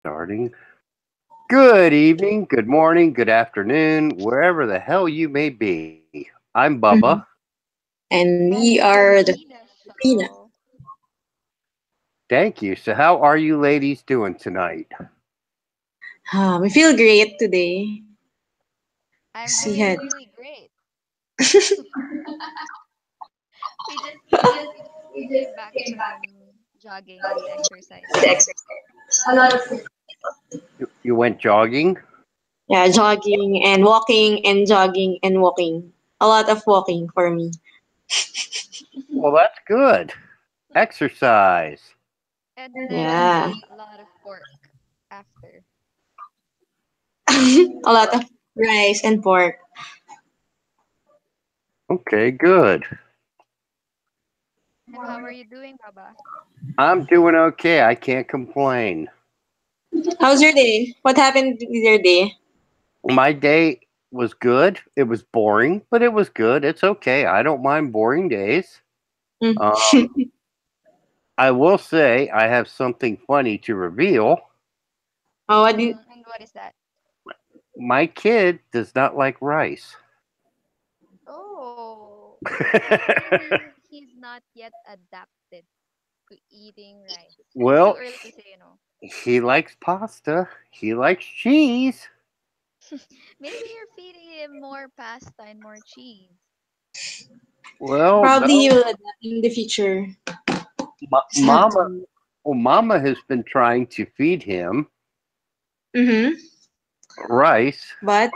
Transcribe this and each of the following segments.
Starting. Good evening, good morning, good afternoon, wherever the hell you may be. I'm Bubba. Mhm. And And we this are is the Tina Filipinas. Show. Thank you. So, how are you ladies doing tonight? We feel great today. I'm 'Cause we doing had really great. We just came back from jogging with exercises. You went jogging? yeah, jogging and walking and jogging and walking. A lot of walking for me. Well, that's good. Exercise. And then Yeah. a lot of pork after. A lot of rice and pork. Okay, good. And how are you doing, Baba? I'm doing okay. I can't complain. How's your day? What happened with your day? My day was good. It was boring, but it was good. It's okay. I don't mind boring days. Mm. Um, I will say I have something funny to reveal. Oh, what did, And what is that? My kid does not like rice. Oh, maybe he's not yet adapted to eating rice. It's too Well, early to say. he likes pasta. He likes cheese. Maybe you're feeding him more pasta and more cheese. Well, probably he no, will adapt in the future. Just have mama. to. Well, mama has been trying to feed him Mm-hmm. rice, But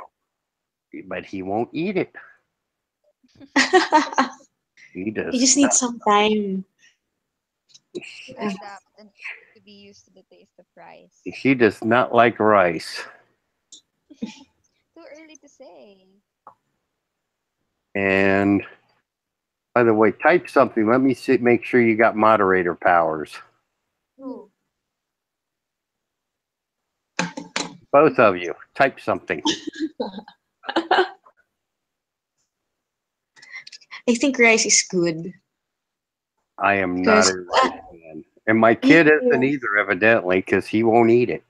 but he won't eat it. He you does just need not. some time. To adapt and to be used to the taste of rice. He does not like rice. Too early to say. And by the way, type something. Let me see, make sure you got moderator powers. Who? Both of you, type something. I think rice is good I am not because a rice fan, and my kid isn't either, evidently, because he won't eat it.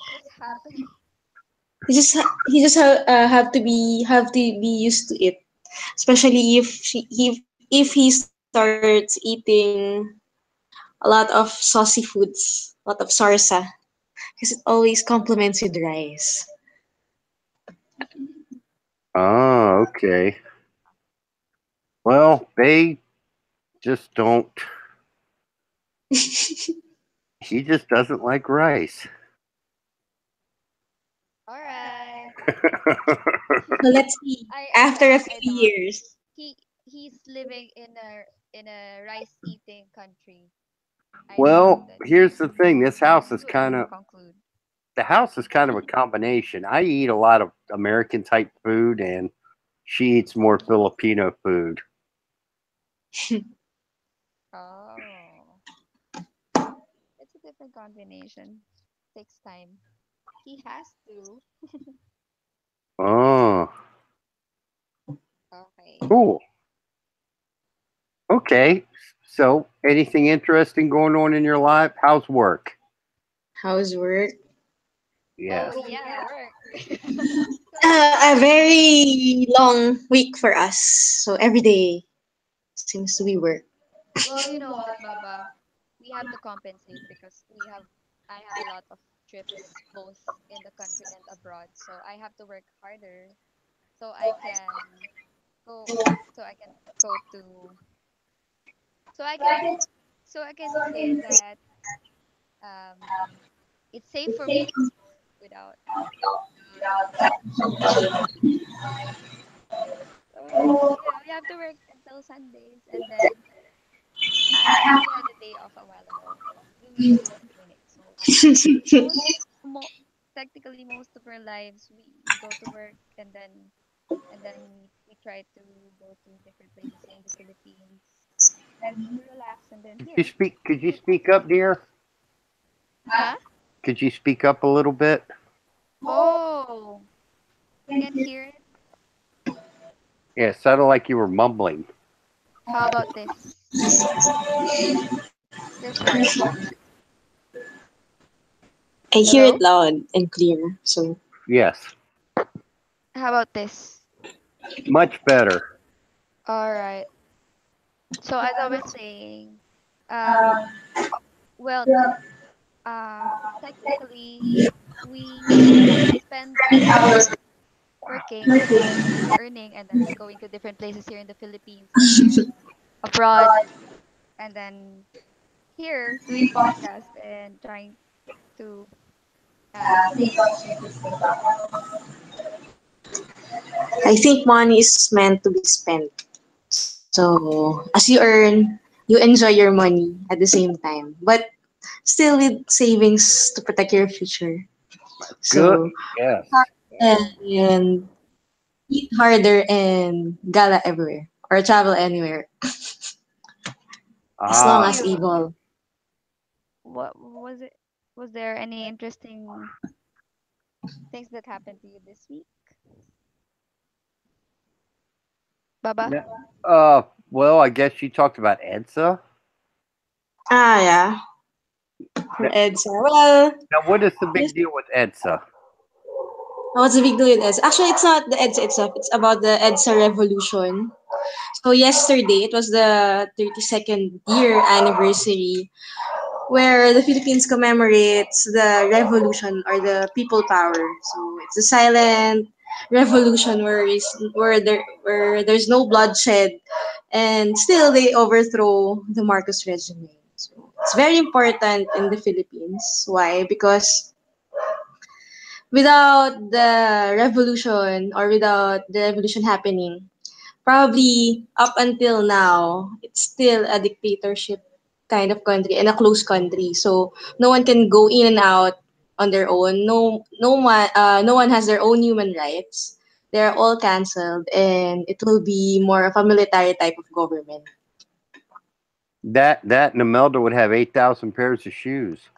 What's happening? he just have to be used to it, especially if he starts eating a lot of saucy foods, a lot of sarsa, because it always complements with rice. Oh, okay. Well, they just don't. He just doesn't like rice. All right. So let's see. I After a thought few I thought years, he's living in a rice eating country. I thought Well, that here's the thing. This house it's is too early kind to of conclude. the house is kind of a combination. I eat a lot of American type food, and she eats more Filipino food. Oh, it's a different combination. Takes time. He has to. Oh, Okay. cool. Okay. So, anything interesting going on in your life? How's work? how's work? Yes. Oh yeah, work. A very long week for us. So every day seems to be work. Well, you know what, Baba? We have to compensate because I have a lot of trips both in the country and abroad. So I have to work harder so I can go so I can go to so I can I can say that um it's safe for me without you have to work until Sundays and then I actually had a day off a while ago. We were just doing it. So most mo technically most of our lives we go to work and then we try to go to different places here in the Philippines and to relax and then here. Could you speak up, dear? Huh? Could you speak up a little bit? Oh, you can't hear it? Yeah, it sounded like you were mumbling. How about this? Still fine. I hear Hello? it loud and clear. So Yes, How about this? much better. All right. So as I was saying, um, well, technically, we spend hours working and earning, and then going to different places here in the Philippines and abroad, and then here doing podcast and trying to say something interesting about it. I think money is meant to be spent. So as you earn, you enjoy your money at the same time, but still with savings to protect your future. Good. So Yes. and eat harder and gala everywhere or travel anywhere as How about long Ah, as you? able. What was it? Was there any interesting things that happened to you this week, Baba? no- well, I guess you talked about EDSA. Ah, yeah. For Now, EDSA. Well, now what is the there's, big deal with EDSA? what's the big deal with EDSA? Actually, it's not the EDSA itself. It's about the EDSA revolution. So yesterday, it was the 32nd year anniversary where the Philippines commemorates the revolution or the people power. So it's a silent revolution where there's no bloodshed, and still they overthrow the Marcos regime. So it's very important in the Philippines. Why? Because without the revolution or without the revolution happening, probably up until now, it's still a dictatorship kind of country and a closed country. So no one can go in and out on their own. No one has their own human rights. They're all cancelled, and it will be more of a military type of government. That and Imelda would have 8,000 pairs of shoes.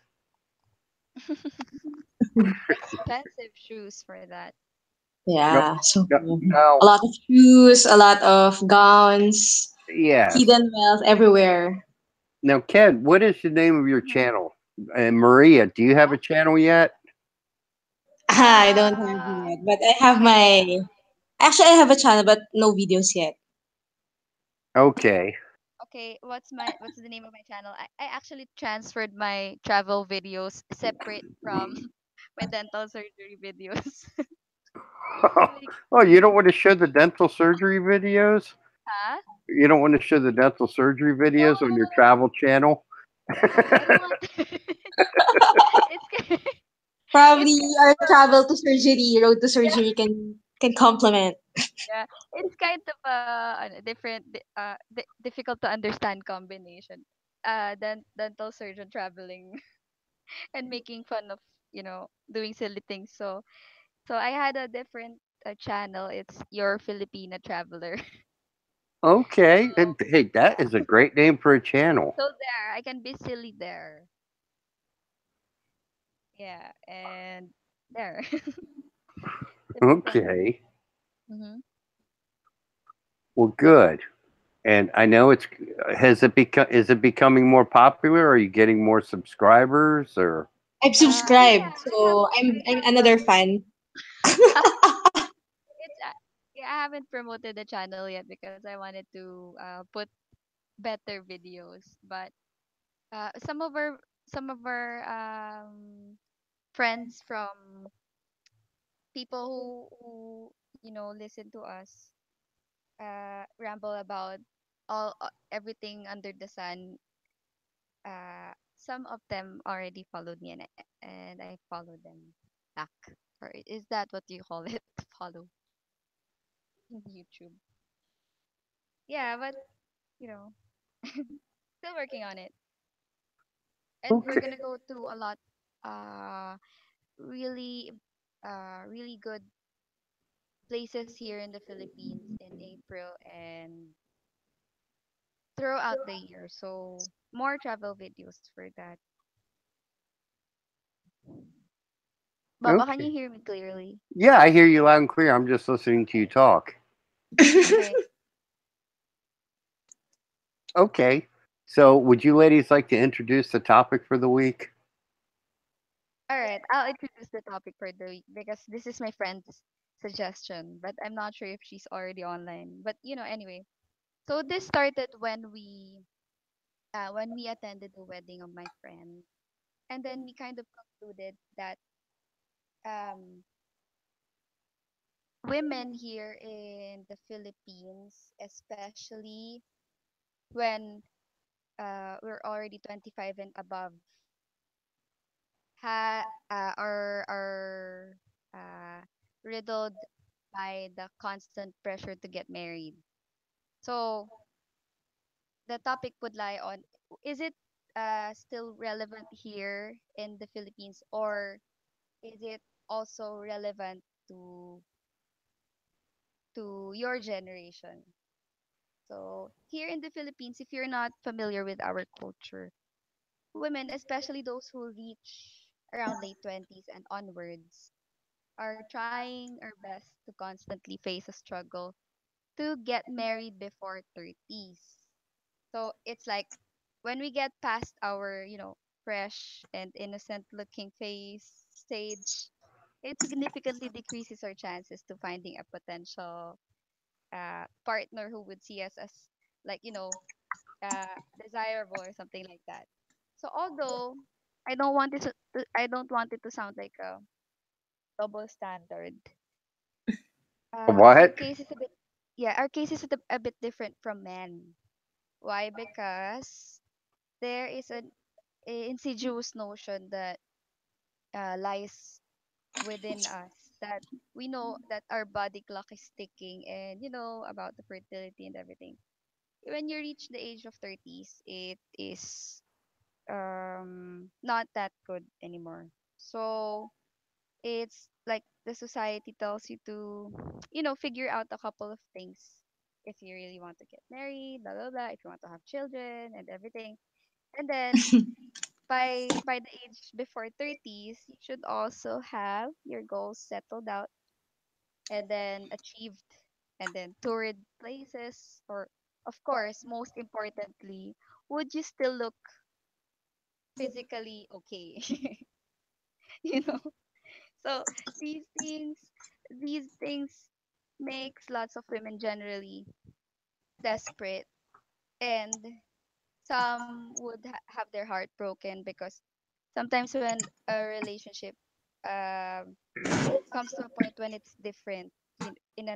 Expensive shoes for that. No, Yeah. So no, a no. lot of shoes, a lot of gowns, Yes. hidden wealth everywhere. Now, Ken, what is the name of your Hmm. channel? And Maria, do you have a channel yet? I don't have Uh, yet, but I have my. Actually, I have a channel, but no videos yet. Okay. okay, what's the name of my channel? I actually transferred my travel videos separate from my dental surgery videos. Like, Oh, you don't want to show the dental surgery videos? huh? You don't want to show the dental surgery No, videos on your travel channel? I don't want. It's it's Probably kind our of travel to surgery, road to surgery can complement. yeah, it's kind of a different, difficult to understand combination. Dental surgeon traveling and making fun of doing silly things. So I had a different channel. It's Your Filipina Traveler. Okay. So And, hey, that is a great name for a channel. so there, I can be silly there. Yeah, and there. Depends on. Okay. Hmm. Well, good. And I know it's has it become is it becoming more popular? Are you getting more subscribers or I've Yeah, subscribed, so I'm another fan. it's yeah, I haven't promoted the channel yet because I wanted to put better videos. But uh, some of our some of our friends from people who listen to us ramble about all everything under the sun. Some of them already followed me, and I followed them back. Or is that what you call it? Follow in YouTube. Yeah, but you know, still working on it. And we're okay. gonna go to a lot uh really really good places here in the Philippines in April and throughout the year. So more travel videos for that. Baba, can you Okay. hear me clearly? Yeah, I hear you loud and clear. I'm just listening to you talk. Okay. Okay. So, would you ladies like to introduce the topic for the week? All right, I'll introduce the topic for the week because this is my friend's suggestion, but I'm not sure if she's already online. But anyway. So this started when we attended the wedding of my friend, and then we kind of concluded that um, women here in the Philippines, especially when we're already 25 and above, are uh, riddled by the constant pressure to get married. So the topic would lie on, is it still relevant here in the Philippines, or is it also relevant to your generation? So here in the Philippines, if you're not familiar with our culture, women, especially those who reach around late 20s and onwards, are trying our best to constantly face a struggle to get married before 30s. So it's like when we get past our, fresh and innocent looking face stage, it significantly decreases our chances to finding a potential partner who would see us as like, desirable or something like that. So although I don't want it to sound like a double standard. Our What? case is a bit Yeah, our case is a bit different from men. Why? Because there is an insidious notion that lies within us, that we know that our body clock is ticking, and about the fertility and everything. When you reach the age of 30s, it is not that good anymore. So it's like the society tells you to figure out a couple of things if you really want to get married, blah blah blah, if you want to have children and everything. And then by the age before 30s, you should also have your goals settled out and then achieved, and then toured places, or of course, most importantly, would you still look physically okay? you know. So these things these things makes lots of women generally desperate, and some would have their heart broken because sometimes when a relationship um comes to a point when it's different in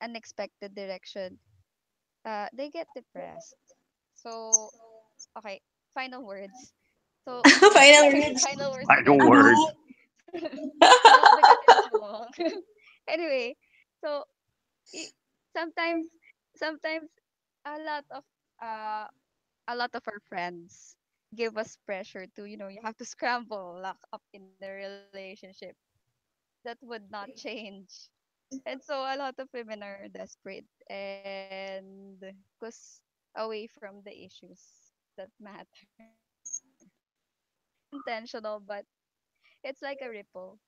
unexpected direction, they get depressed. So, okay, final words. So, Final words. final words Final again. words. Ano? No, because it's long. Anyway, so i- sometimes, sometimes a lot of uh, a lot of our friends give us pressure to, you have to scramble, lock up in a relationship that would not change. And so a lot of women are desperate and goes away from the issues that matter. It's not intentional, but it's like a ripple.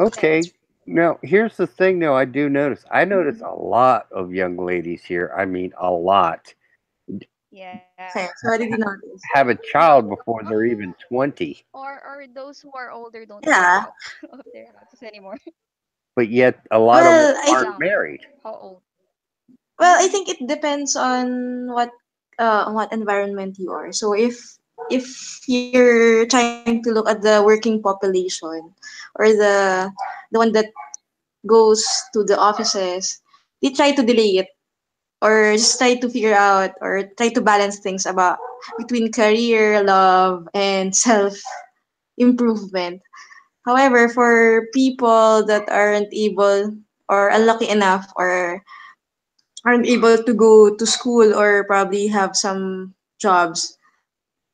And there. Okay. Now, here's the thing, though, I do notice. I notice a lot of young ladies here. I mean, a lot. Yeah. Okay, so what did you notice? Have a No, child before or they're even 20, or those who are older don't get Yeah. out of their houses anymore. but yet a lot of them Well, How I aren't young? married. How old? I think it depends on what environment you are. So if you're trying to look at the working population or the one that goes to the offices, they try to delay it or just try to figure out or try to balance things about between career, love, and self improvement. However, for people that aren't able or unlucky enough or aren't able to go to school or probably have some jobs,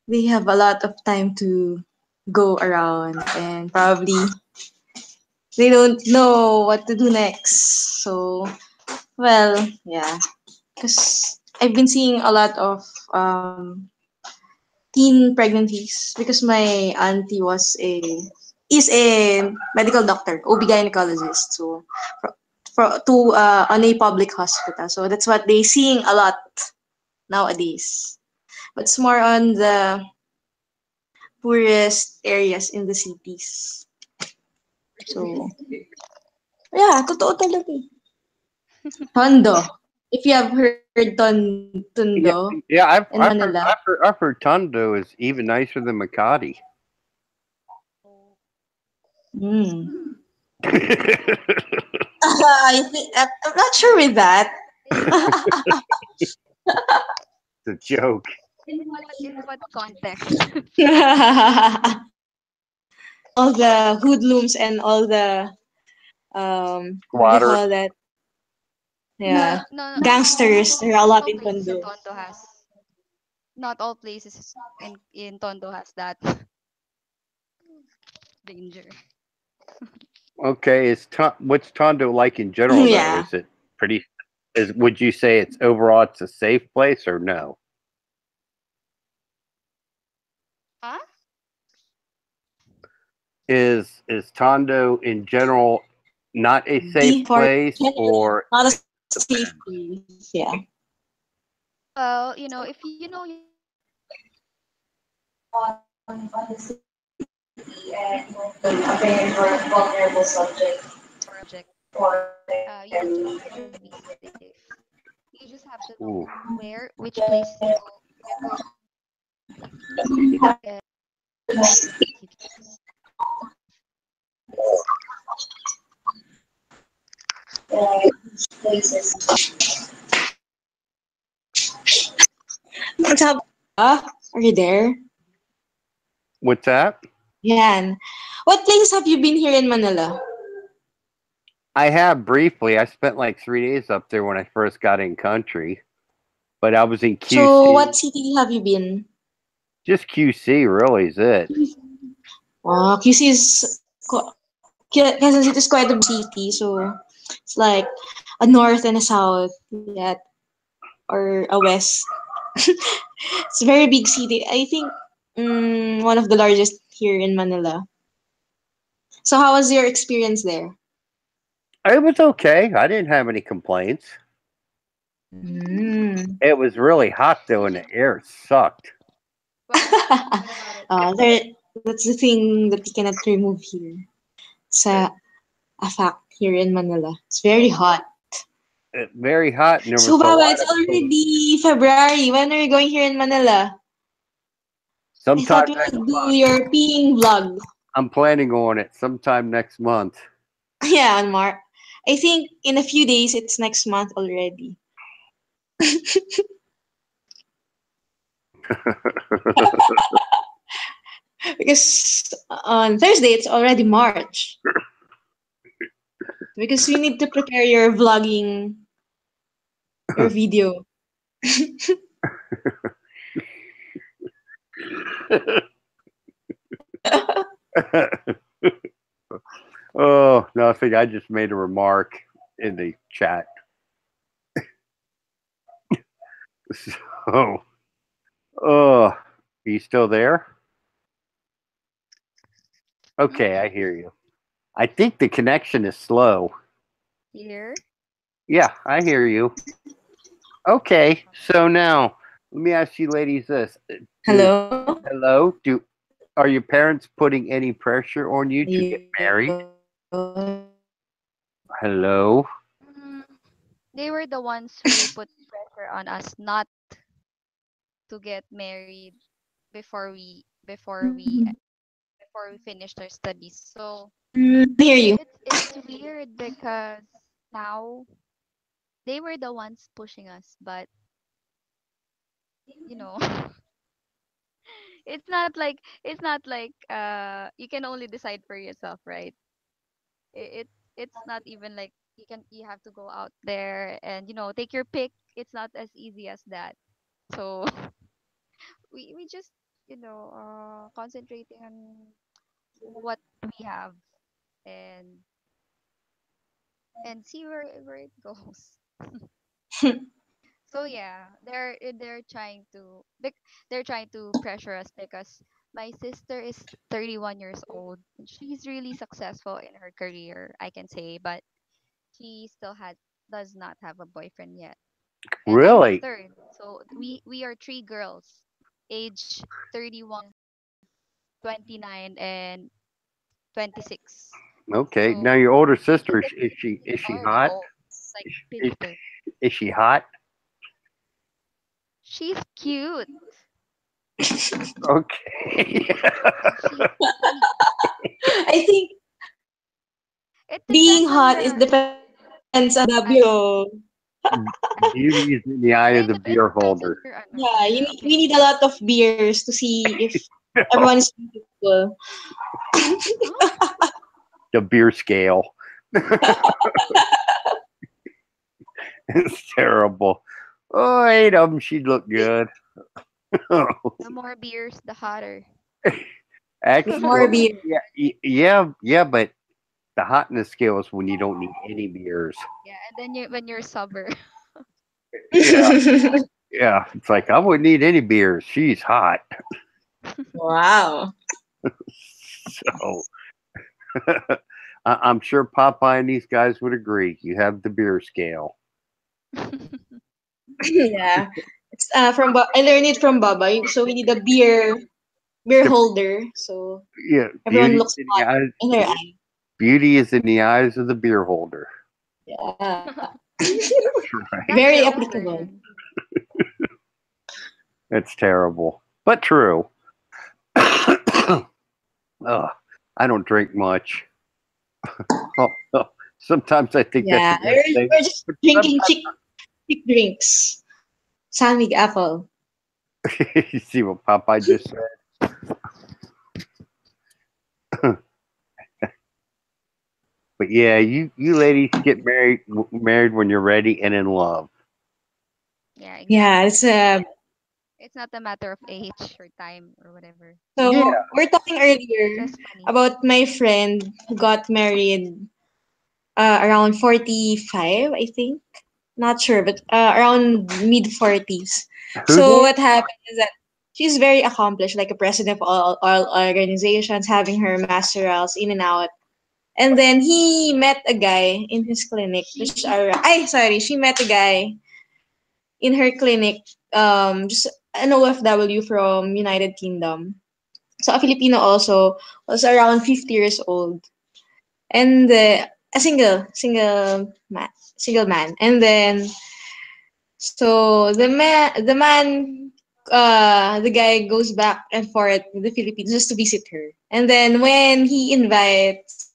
they have a lot of time to go around and probably they don't know what to do next. So, well, yeah, because I've been seeing a lot of teen pregnancies because my auntie is a medical doctor, OB-gynecologist. So, on a public hospital. So that's what they seeing a lot nowadays. But it's more on poorest areas in the cities. So, yeah, totoo talaga eh. Tondo. If you have heard Tondo Yeah, in yeah. I've Manila. I've heard I've heard, I've heard Tondo is even nicer than Makati. Oh. Mm. Hmm. I think I'm not sure with that. In It's a joke. what context? All the hoodlums and all the what do you Squatters. call that? Yeah, No, gangsters. There are a not lot all in places in Tondo. Tondo has. Not all places in Tondo has that danger. Okay, what's Tondo like in general though? Yeah. Is it pretty? Is would you say it's overall it's a safe place or no? Huh? Is Tondo in general not a safe Be for place generally or not a safe place. Yeah. Well, if you know your subject, you will be safe. You just have to know ooh, which place you go and you can What's up? Are you there? what's that? Yan. What places have you been here in Manila? I have briefly. I spent like 3 days up there when I first got in country, but I was in So, what QC. city have you been? Just QC really is it. QC is Quezon City is quite a big city, so it's like a north and a south, yet or a west. It's a very big city. I think one of the largest here in Manila. So, how was your experience there? It was okay. I didn't have any complaints. Mm. It was really hot though, and the air sucked. what about it? There, that's the thing that you cannot remove here. It's a fact here in Manila. It's very hot. Very hot, and there So, was a Baba, lot it's of already February. When are you going here in Manila? I sometime thought we next would do month. your peeing vlog. I'm planning on it sometime next month. Yeah, on March. I think in a few days, it's next month already. Because on Thursday, it's already March. Because you need to prepare your vlogging, your video. Oh, nothing. I just made a remark in the chat. So, oh, are you still there? Okay, I hear you. I think the connection is slow. Here? Yeah, I hear you. Okay, so now let me ask you, ladies, this: Do Hello? hello? Do are your parents putting any pressure on you to get married? Ayun. Hello. Mm, they were the ones who put pressure on us not to get married before we before we before we finished our studies. So I hear you. it's weird because now they were the ones pushing us, but you know, it's not like you can only decide for yourself, right? It's not even like you have to go out there and take your pick. It's not as easy as that. So we just concentrating on what we have and see where it goes. So yeah, they're trying to they're trying to pressure us because my sister is 31 years old. She's really successful in her career, I can say, but she still had does not have a boyfriend yet. And I'm the Really? third. So we are three girls, age 31. 29 and 26. Okay. Now So your older she's sister in the is Philippines. she Oh hot? no, it's like Is, pincher. is she hot? She's cute Okay. and she's sweet. I think It being depends on hot is your depends on the eye. beer. Beauty is in the eye of the It beer depends holder. Yeah, on your we need a opinion. lot of beers to see if everyone is beautiful. Huh? The beer scale. It's terrible. Oh, eight of them. She'd look good. The more beers, the hotter. With Actually, more well, beer. yeah, yeah, but the hotness scale is when you don't need any beers. Yeah, and then when you're sober. Yeah, yeah. It's like I wouldn't need any beers. She's hot. Wow. So I'm sure Popeye and these guys would agree. You have the beer scale. Yeah. It's I learned it from Baba. So we need a beer The, holder so yeah, everyone beauty looks in the hot eyes. in her eye. Beauty is in the eyes of the beer holder. Yeah. That's Very your own applicable. version. It's terrible, but true. Ugh, I don't drink much. Oh, sometimes I think that's a Yeah. good thing. We're just But drinking sometimes chick drinks. Samig apple. you see what Popeye just said. But yeah, you ladies get married when you're ready and in love. Yeah, Yeah, exactly. it's a It's not a matter of age or time or whatever. Yeah. so we're talking earlier Just money. about my friend who got married around 45, I think. Not sure, but around mid 40s. Who So did? what happened is that she's very accomplished, like a president of all organizations, having her masterals in and out. And then he met a guy in his clinic. She met a guy in her clinic, just an OFW from United Kingdom. So a Filipino also was around 50 years old. And a single man. And then so the guy goes back and forth in the Philippines just to visit her. And then when he invites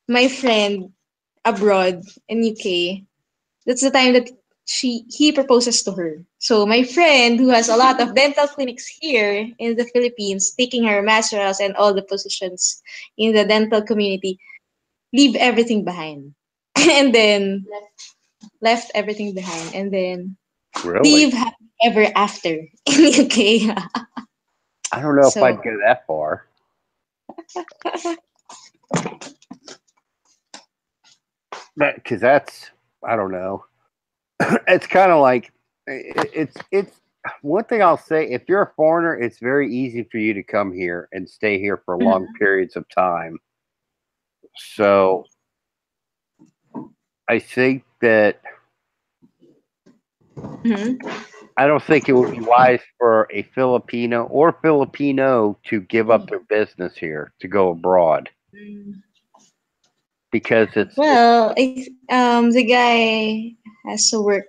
my friend abroad in UK, that's the time that he proposes to her. So my friend who has a lot of dental clinics here in the Philippines, taking her masterals and all the positions in the dental community, leave everything behind. And then left everything behind and then Really? live happy ever after in UK. I don't know if So I'd go that far. Because that's I don't know. It's kind of like it's one thing I'll say. If you're a foreigner, it's very easy for you to come here and stay here for long Mhm. periods of time. So I think that Mhm. I don't think it would be wise for a Filipino or Filipino to give up their business here to go abroad because it's Well, the guy has to work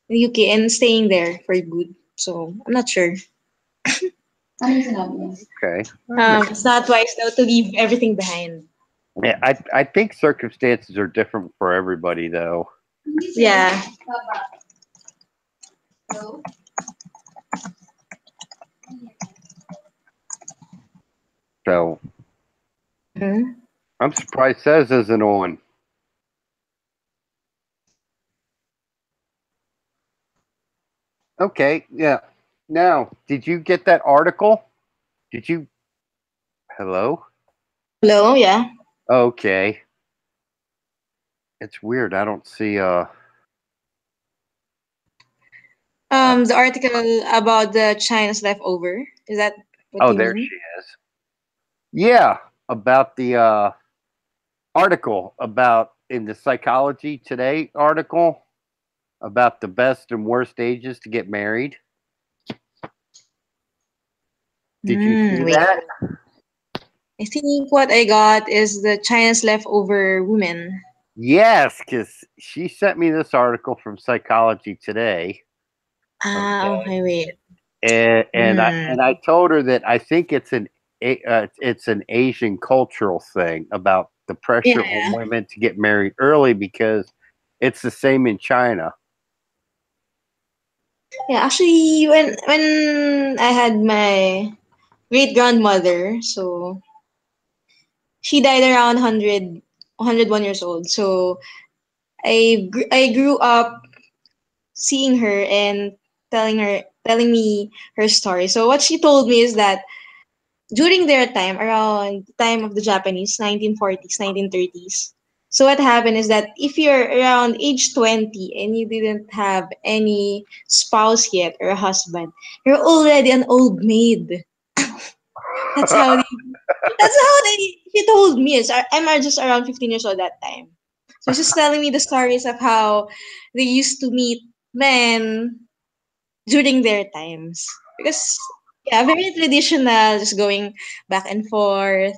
in the UK and staying there for good. So I'm not sure. okay. That makes- It's not wise though to leave everything behind. Yeah, I think circumstances are different for everybody though. Yeah. So Mhm. I'm surprised Says isn't on. Okay, yeah. Now, did you get that article? Did you? Hello. Hello, yeah. Okay. It's weird. I don't see. The article about the China's leftover. Is that what Oh, you there mean? she is. Yeah, about the article about in the Psychology Today article about the best and worst ages to get married. Did you see Wait. that? I think what I got is the China's leftover women. Yes, because she sent me this article from Psychology Today. Ah, Okay, okay, wait. and I told her that I think it's an Asian cultural thing about the Yeah, pressure on yeah. women to get married early because it's the same in China. Yeah, actually, when I had my great grandmother, so she died around 101 years old. So I grew up seeing her and telling me her story. So what she told me is that during their time, around the time of the Japanese, 1940s, 1930s. So what happened is that if you're around age 20 and you didn't have any spouse yet or a husband, you're already an old maid. That's how they, that's how she told me. I'm just around 15 years old that time. So she's telling me the stories of how they used to meet men during their times. Because yeah, very traditional, just going back and forth,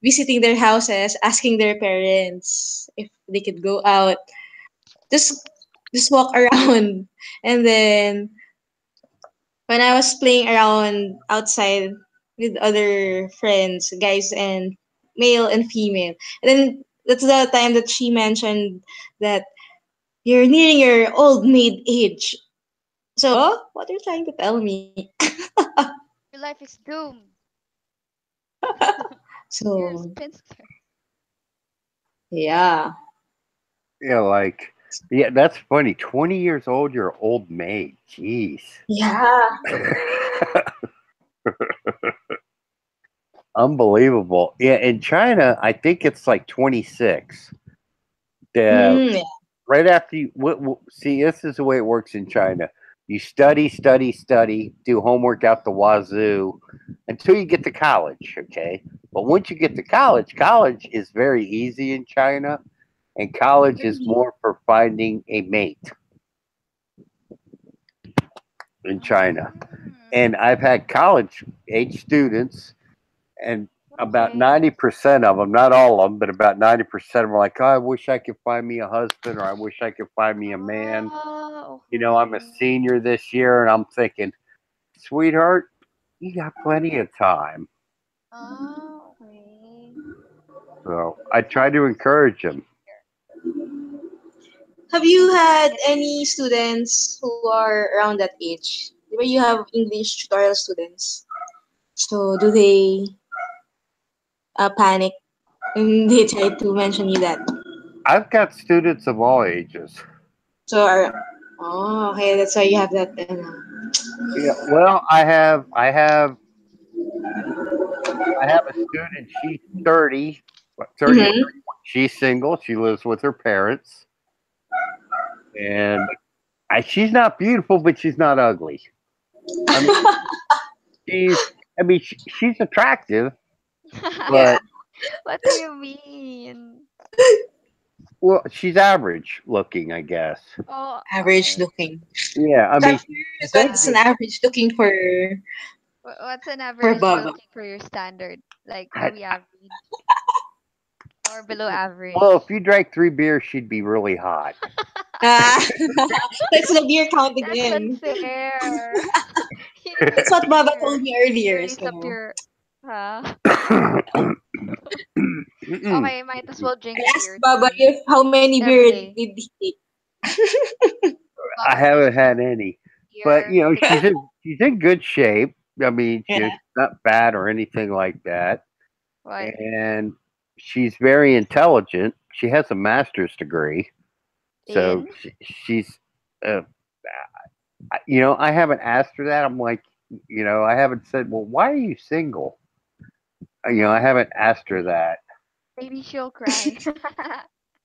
visiting their houses, asking their parents if they could go out, just just walk around. And then when I was playing around outside with other friends, guys and male and female, and then that's the time that she mentioned that you're nearing your old maid age. So, what are you trying to tell me? Your life is doomed. You're a So, spinster. yeah. Yeah, like yeah, that's funny. 20 years old, you're an old maid. Jeez. Yeah. Unbelievable. Yeah, in China, I think it's like 26. The Mm, right after you see, this is the way it works in China. You study, study, study, do homework out the wazoo until you get to college, okay? But once you get to college, college is very easy in China, and college is really? more for finding a mate in China. And Mm, I've had college age students, and about okay. 90% of them, not all of them, but about 90% of them are like, oh, I wish I could find me a husband, or I wish I could find me a man. Ah, I'm a okay. senior this year, and I'm thinking, sweetheart, you got plenty of time. Ah, okay. So I That's try to nice. encourage them. Have you had any students who are around that age? Where you have English tutorial students. So, do they panic when they try to mention you that? I've got students of all ages. So, oh, okay, that's why you have that. Yeah, well, I have a student. She's 30, what, 30 or Mm-hmm. 31. She's single. She lives with her parents, and she's not beautiful, but she's not ugly. I mean, she's she's attractive, Yeah, but What do you mean? well, she's average looking, I guess. Oh, average okay. looking. Yeah, I mean, she's in What's Uh, an good. average looking what's an for average Bubba? looking for your standard? Like, are I, we average or below well, if average? you drank 3 beers, she'd be really hot. Ah, that's the beer count That's again. unfair. You need to That's what Baba cheer told me to earlier. raise up So your. Huh? Mm-mm. Okay, might as well drink I asked beer Baba too if how many every beer day. did he take. I Baba haven't just had drinks any, but beer. she's in good shape. I mean, Yeah. she's not fat or anything like that, What? and she's very intelligent. She has a master's degree, so In? she's. Uh, I haven't asked her that. I'm like, I haven't said, well, why are you single? I haven't asked her that. Maybe she'll cry.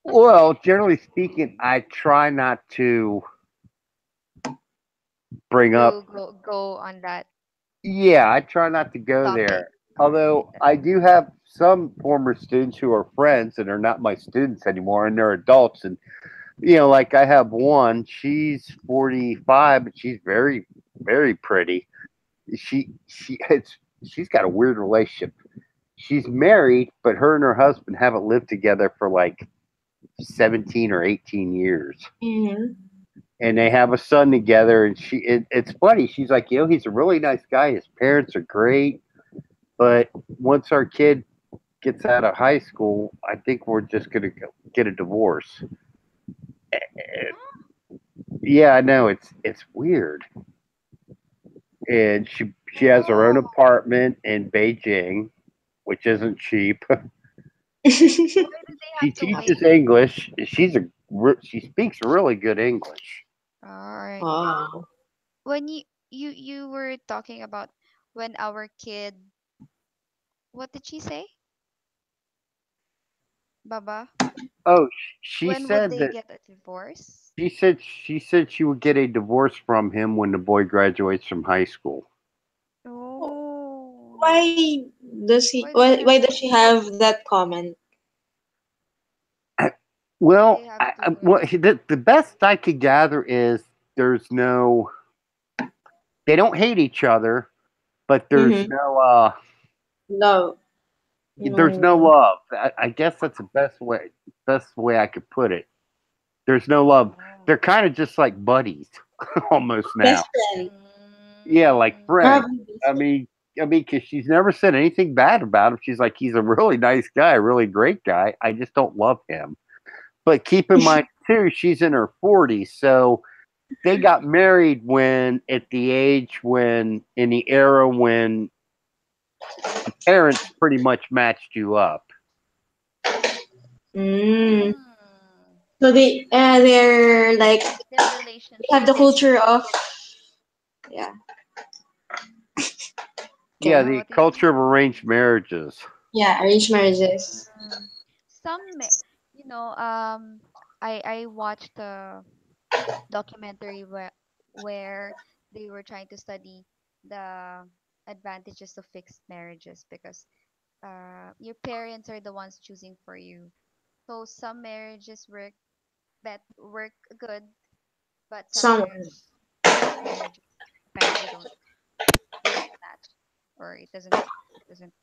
Well, generally speaking, I try not to bring up. Go on that Yeah, I try not to go topic. there. Although I do have some former students who are friends and are not my students anymore, and they're adults. And like I have one. She's 45, but she's very, very pretty. It's she's got a weird relationship. She's married, but her and her husband haven't lived together for like 17 or 18 years. Mm-hmm. And they have a son together. And it's funny. She's like, he's a really nice guy. His parents are great. But once our kid gets out of high school, I think we're just going to get a divorce. Yeah, I know. It's weird. And she has her own Oh, apartment in Beijing, which isn't cheap. why do they She have to teaches wait? English. She speaks really good English. All right. Wow. When you were talking about when our kid, what did she say, Baba? Oh, she When would said they that get a divorce? she said she would get a divorce from him when the boy graduates from high school. Oh, Why does he? why do they Why have does she have that comment? why Well, they have the best I could gather is there's no they don't hate each other, but Mm-hmm. Love. there's no No. love. I guess that's the best way I could put it. There's no love. Oh. They're kind of just like buddies almost now. Best friend. Yeah, like Mm, friends. Probably I best friend. mean, because she's never said anything bad about him. She's like, he's a really nice guy, really great guy. I just don't love him. But keep in mind too, she's in her 40s, so they got married when at the age when in the era when parents pretty much matched you up. Mm. mm. So they're like Their they have relationship the is culture of yeah. Yeah, Okay. the what did you culture say? of arranged marriages. Yeah, arranged marriages. Mm. Some, you know, I watched a documentary where they were trying to study the advantages of fixed marriages because your parents are the ones choosing for you. So some marriages work good, but Someone. some marriages apparently don't match or it doesn't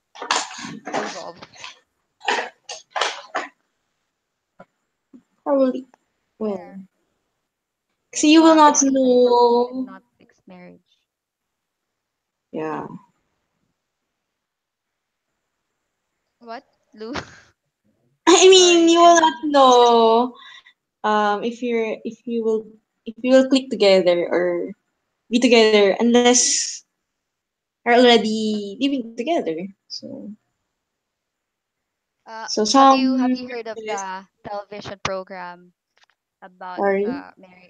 involve. Probably. There. Well. So you will not For me, it is know. not fixed marriage. Yeah. What, Lou? I mean, Sorry, you will not know if you will click together or be together unless are already living together. So have you some heard of the television program about sorry.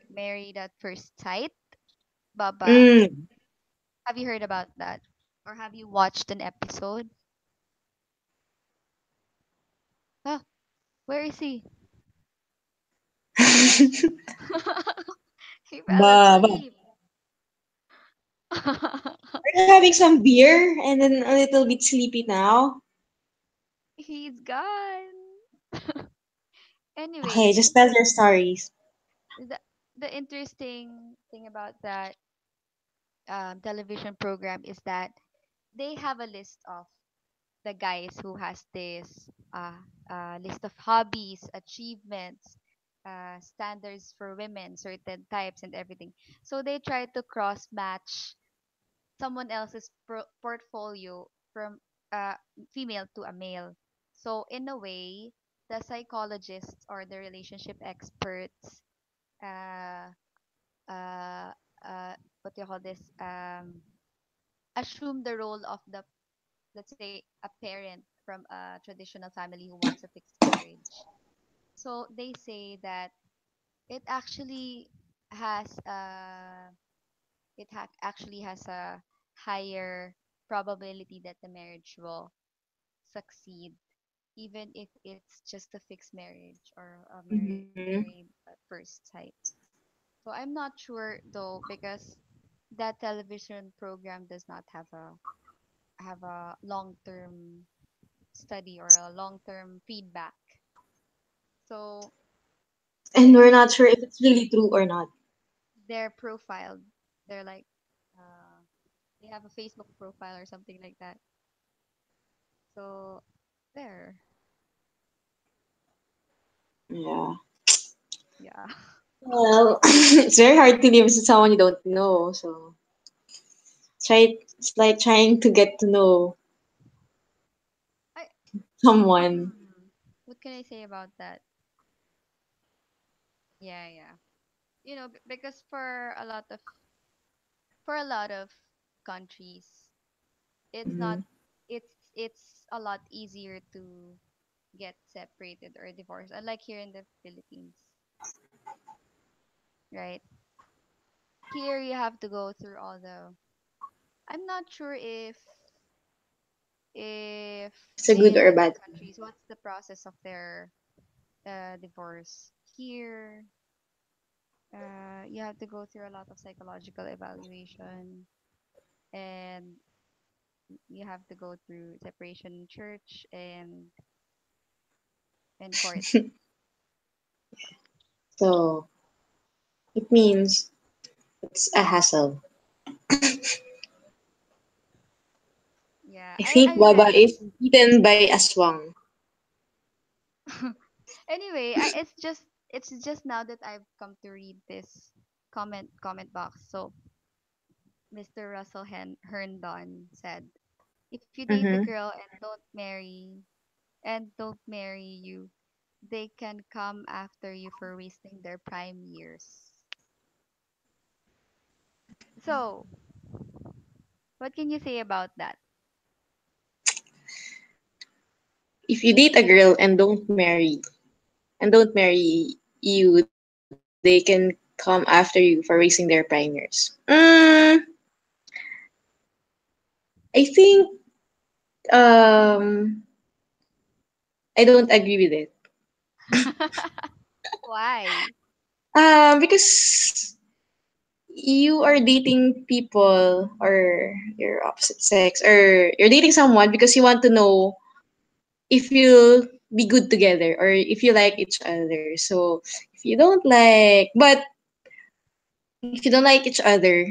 married at first sight? Baba, Mm. have you heard about that, or have you watched an episode? Huh? Where is he? He fell Baba. asleep. Are you having some beer and then a little bit sleepy now? He's gone. Okay, Anyways, just tell your stories. the the interesting thing about that television program is that they have a list of the guys who has this list of hobbies, achievements, standards for women, certain types and everything. So they try to cross match someone else's portfolio from a female to a male. So in a way, the psychologists or the relationship experts uh, uh, what do you call this? Assume the role of the, let's say, a parent from a traditional family who wants a fixed marriage. So they say that it actually has actually has a higher probability that the marriage will succeed, even if it's just a fixed marriage or a Mm-hmm. married at first sight. So I'm not sure though because that television program does not have a long term study or a long term feedback. So And we're not they sure if it's really true or not. they're profiled. They're like uh, They have a Facebook profile or something like that. So there. Yeah. Yeah. Well, it's very hard to live with someone you don't know. So it's like trying to get to know I someone. what can I say about that? Yeah, yeah. Because for a lot of countries, it's not Mhm. it's a lot easier to get separated or divorced, unlike here in the Philippines, right? Here you have to go through all the I'm not sure if It's a good in or other bad. countries what's the process of their divorce. Here, you have to go through a lot of psychological evaluation, and you have to go through separation in church and court. So it means it's a hassle. Yeah, I I think read. Baba is eaten by aswang. Anyway, it's just now that I've come to read this comment box. So Mr. Russell Herndon said, if you date a Mm-hmm. girl and don't marry you, they can come after you for wasting their prime years. So, what can you say about that? If you date a girl and don't marry you, they can come after you for wasting their prime years. I think um I don't agree with it. Why? Because you are dating people or your opposite sex, or you're dating someone because you want to know if you'll be good together or if you like each other. So if you don't like, but if you don't like each other,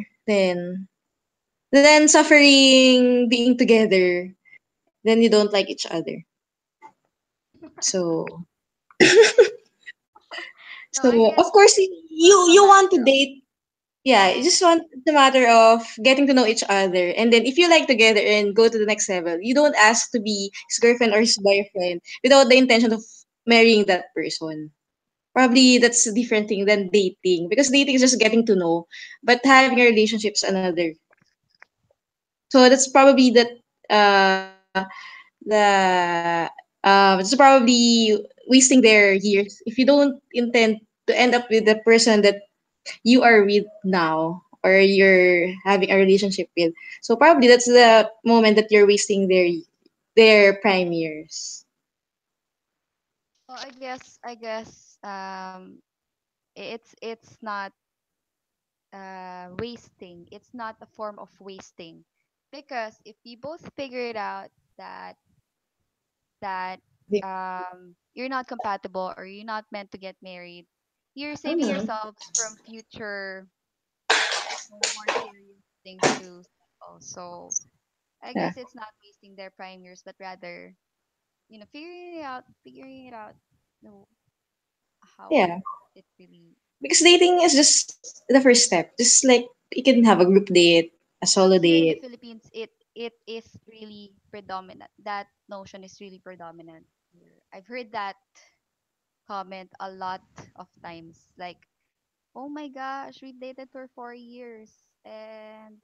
then suffering being together, then you don't like each other. So No, I of guess course more of a you want to matter of date. Yeah, you just want it's a matter of getting to know each other. And then if you like together and go to the next level, you don't ask to be his girlfriend or his boyfriend without the intention of marrying that person. Probably that's a different thing than dating, because dating is just getting to know, but having a relationship is another. So that's probably that it's probably wasting their years if you don't intend to end up with the person that you are with now or you're having a relationship with. So probably that's the moment that you're wasting their prime years. well, I guess it's not wasting. It's not a form of wasting, because if you both figure it out that that you're not compatible or you're not meant to get married, you're saving Mhm. yourselves from future more serious things to settle. So I Yeah. guess it's not wasting their prime years, but rather, figuring it out, you know, how Yeah. it really Because is. dating is just the first step. Just like you can have a group date, a solo But here in the date. Philippines, it is really predominant. That notion is really predominant here. I've heard that comment a lot of times. Like, oh my gosh, we dated for 4 years, and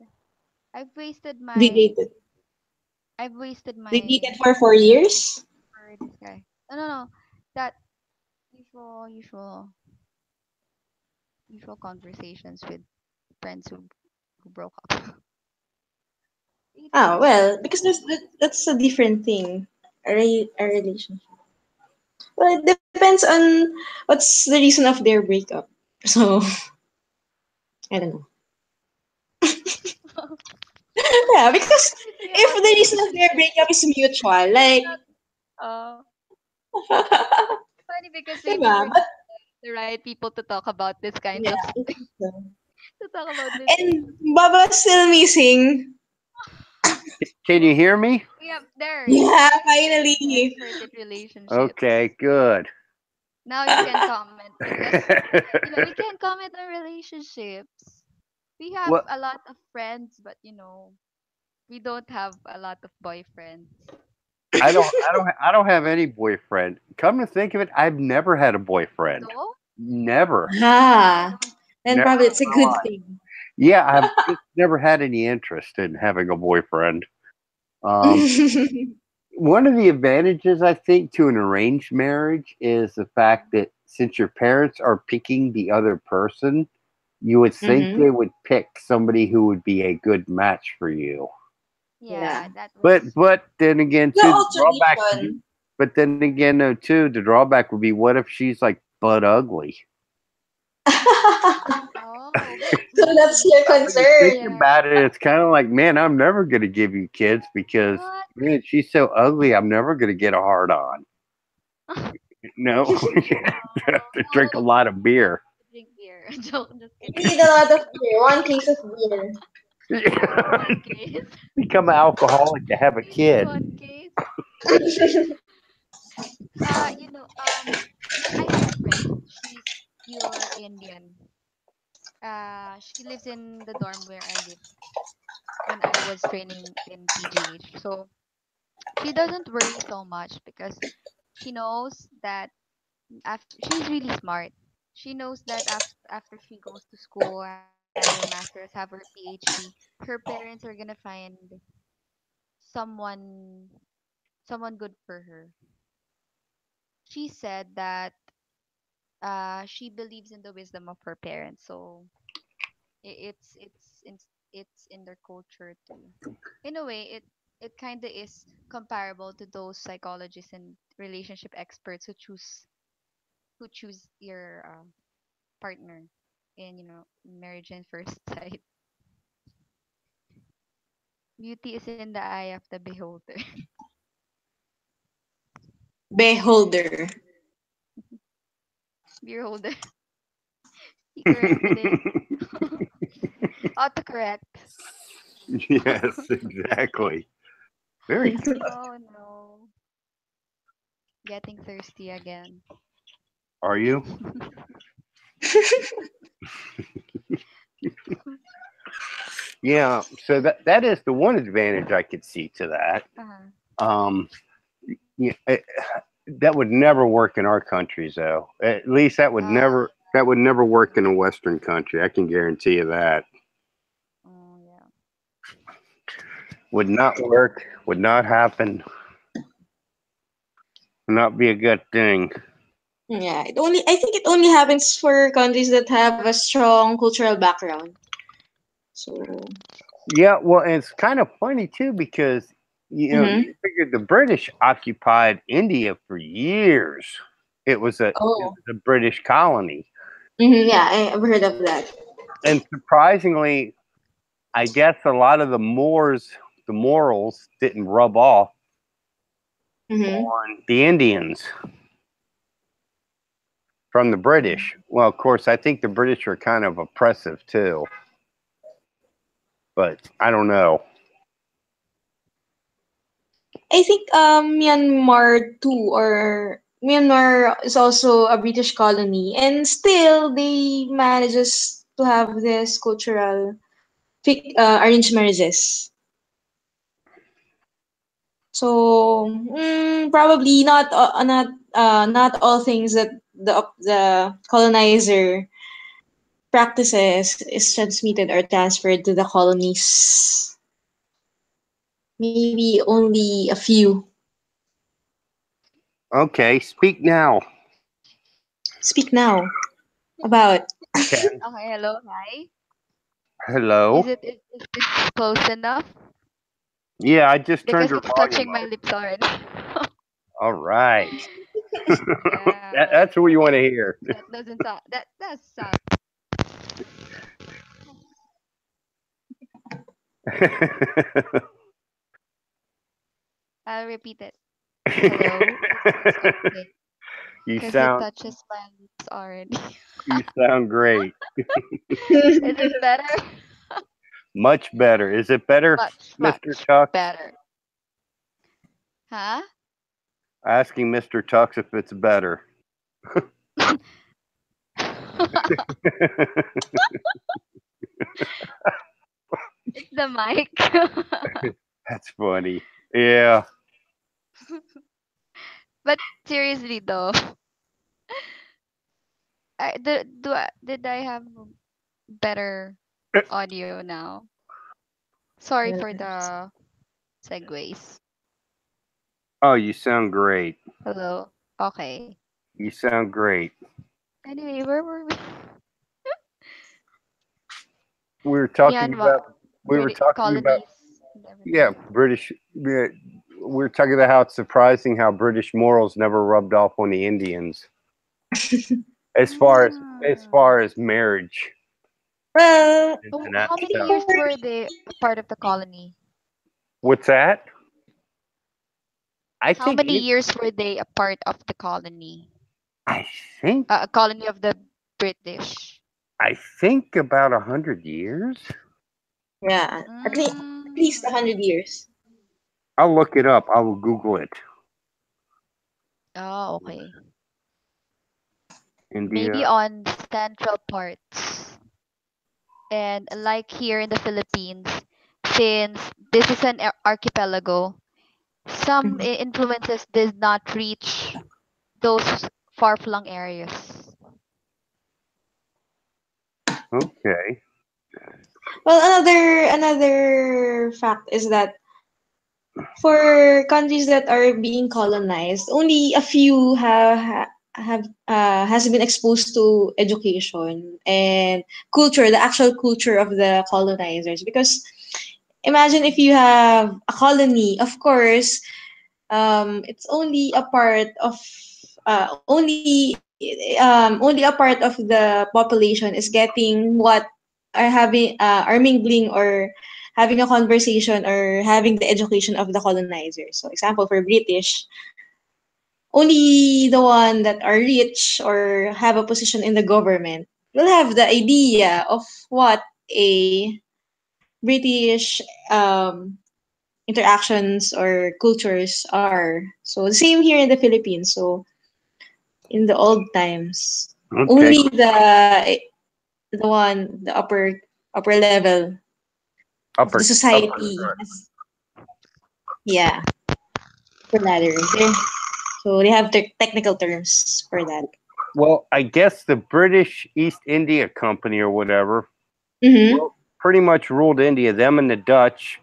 I've wasted They my dated. I've wasted They my dated for 4 years. for this guy. No. That usual conversations with friends who broke up. Ah, 8 years. well, because that's a different thing. A relationship. Well, it depends on what's the reason of their breakup. So I don't know. Yeah, because What can you say if about the reason of their relationships? breakup is mutual, like, Not, it's funny because maybe diba? we're But not the right people to talk about this kinds yeah, of I think so. to talk about this. And Baba's still missing. Can you hear me? We have there. Yeah, You're an finally. expert in relationships. Okay, good. Now you can comment because we can't comment on relationships. We have Well, a lot of friends, but we don't have a lot of boyfriends. I don't have any boyfriend. Come to think of it, I've never had a boyfriend. No? Never, I Ah, don't. then never probably it's a in my good Why? life. thing. Yeah, I've just never had any interest in having a boyfriend. Um, One of the advantages I think to an arranged marriage is the fact that since your parents are picking the other person, you would think Mm-hmm. they would pick somebody who would be a good match for you. Yeah. Yeah, that was. But then again, The too, the old drawback. tradition. But then again, though, too, the drawback would be what if she's like butt ugly? Oh, but So that's your When you think concern. yeah. about it, it's kind of like, man, I'm never going to give you kids because, What? man, she's so ugly. I'm never going to get a hard on. No, you have to drink a No, lot of beer. drink beer. Joke, just You kidding. need a lot of beer. One case of beer. One case. Become an alcoholic to have a kid. One case. I have a friend. She's pure Indian. She lives in the dorm where I live when I was training in PGH. So she doesn't worry so much because she knows that she's really smart. She knows that after she goes to school, have her master's, have her PhD, her parents are gonna find someone someone good for her. She said that she believes in the wisdom of her parents, so it's in their culture too. In a way, it kind of is comparable to those psychologists and relationship experts who choose your partner in marriage and first sight. Beauty is in the eye of the beholder. Beholder. Beholder. He corrected it. Autocorrect. Yes, exactly. Very good. Oh no. Getting thirsty again. Are you? Yeah. So that is the one advantage I could see to that. Uh-huh. Um, yeah, that would never work in our countries, though. At least that would never work in a Western country. I can guarantee you that. Oh yeah. Would not work. Would not happen. Would not be a good thing. Yeah, I think it only happens for countries that have a strong cultural background. So, Yeah. Well, and it's kind of funny too because you mm-hmm. figure the British occupied India for years. It Oh, was a British colony, yeah, I've heard of that. and surprisingly, I guess a lot of the morals didn't rub off Mm-hmm. on the Indians from the British. Well, of course, I think the British are kind of oppressive too, but I don't know. I think Myanmar too, or Myanmar is also a British colony, and still they manages to have this cultural arranged marriages. So probably not all things that the colonizer practices is transmitted or transferred to the colonies. Maybe only a few. Okay, speak now, Speak now about. Ken. Okay, hello, hi. Hello. Is this close enough? Yeah, I just turned Because your it's volume touching my up. lips already. All right. Yeah, That's what you want to hear. that doesn't sound. That does sound. I'll repeat it. Hello, is this okay? you Because it sound touches my lips already. you sound great. Is it better? Much better. Is it better, Much, Mr. much Tux? better. Huh? Asking Mr. Tux if it's better. It's the mic. That's funny. Yeah. But seriously though, did I have better audio now? Sorry for the segues. Oh, you sound great. Hello. Okay. You sound great. Anyway, where were we? We were talking Myanmar, about. We were British talking about. colonies and Yeah, everything. British. We were talking about how it's surprising how British morals never rubbed off on the Indians, as far as Mm. marriage Well, and that How many stuff. years were they a part of the colony? What's that? I How think many it. years were they a part of the colony? I think. A colony of the British. I think about 100 years. yeah, at least Mm. 100 years. I'll look it up. I will Google it. Oh, okay. Maybe India. on central parts. And like here in the Philippines, since this is an archipelago, some Mhm. influences did not reach those far-flung areas. Okay. Well, another fact is that for countries that are being colonized, only a few have has been exposed to education and culture, the actual culture of the colonizers. Because imagine if you have a colony, of course, it's only a part of only a part of the population is getting what are mingling or having a conversation or having the education of the colonizers. So example for British, only the one that are rich or have a position in the government will have the idea of what a British interactions or cultures are. So the same here in the Philippines. So in the old times, Okay. only the upper level of the Upper. society has, yeah, upper ladder. So they have technical terms for that. Well, I guess the British East India Company or whatever Mm-hmm. pretty much ruled India. Them and the Dutch.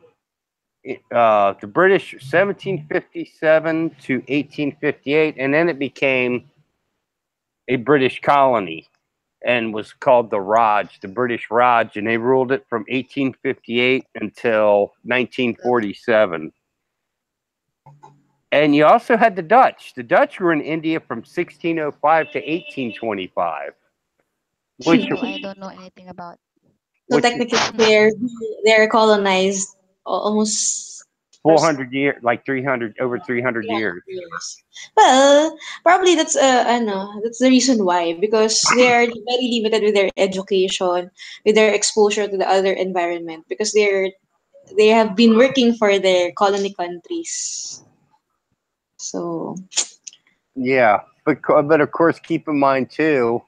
The British 1757 to 1858, and then it became a British colony and was called the British Raj, and they ruled it from 1858 until 1947. And you also had the Dutch. The Dutch were in India from 1605 to 1825, which Oh, I don't know anything about. So which is technically, they're colonized almost for 400 years, like 300 over 300 yeah, years. years. Well, probably that's I know that's the reason why, because they are very limited with their education, with their exposure to the other environment, because they have been working for their colony countries. So Yeah, but of course, keep in mind too,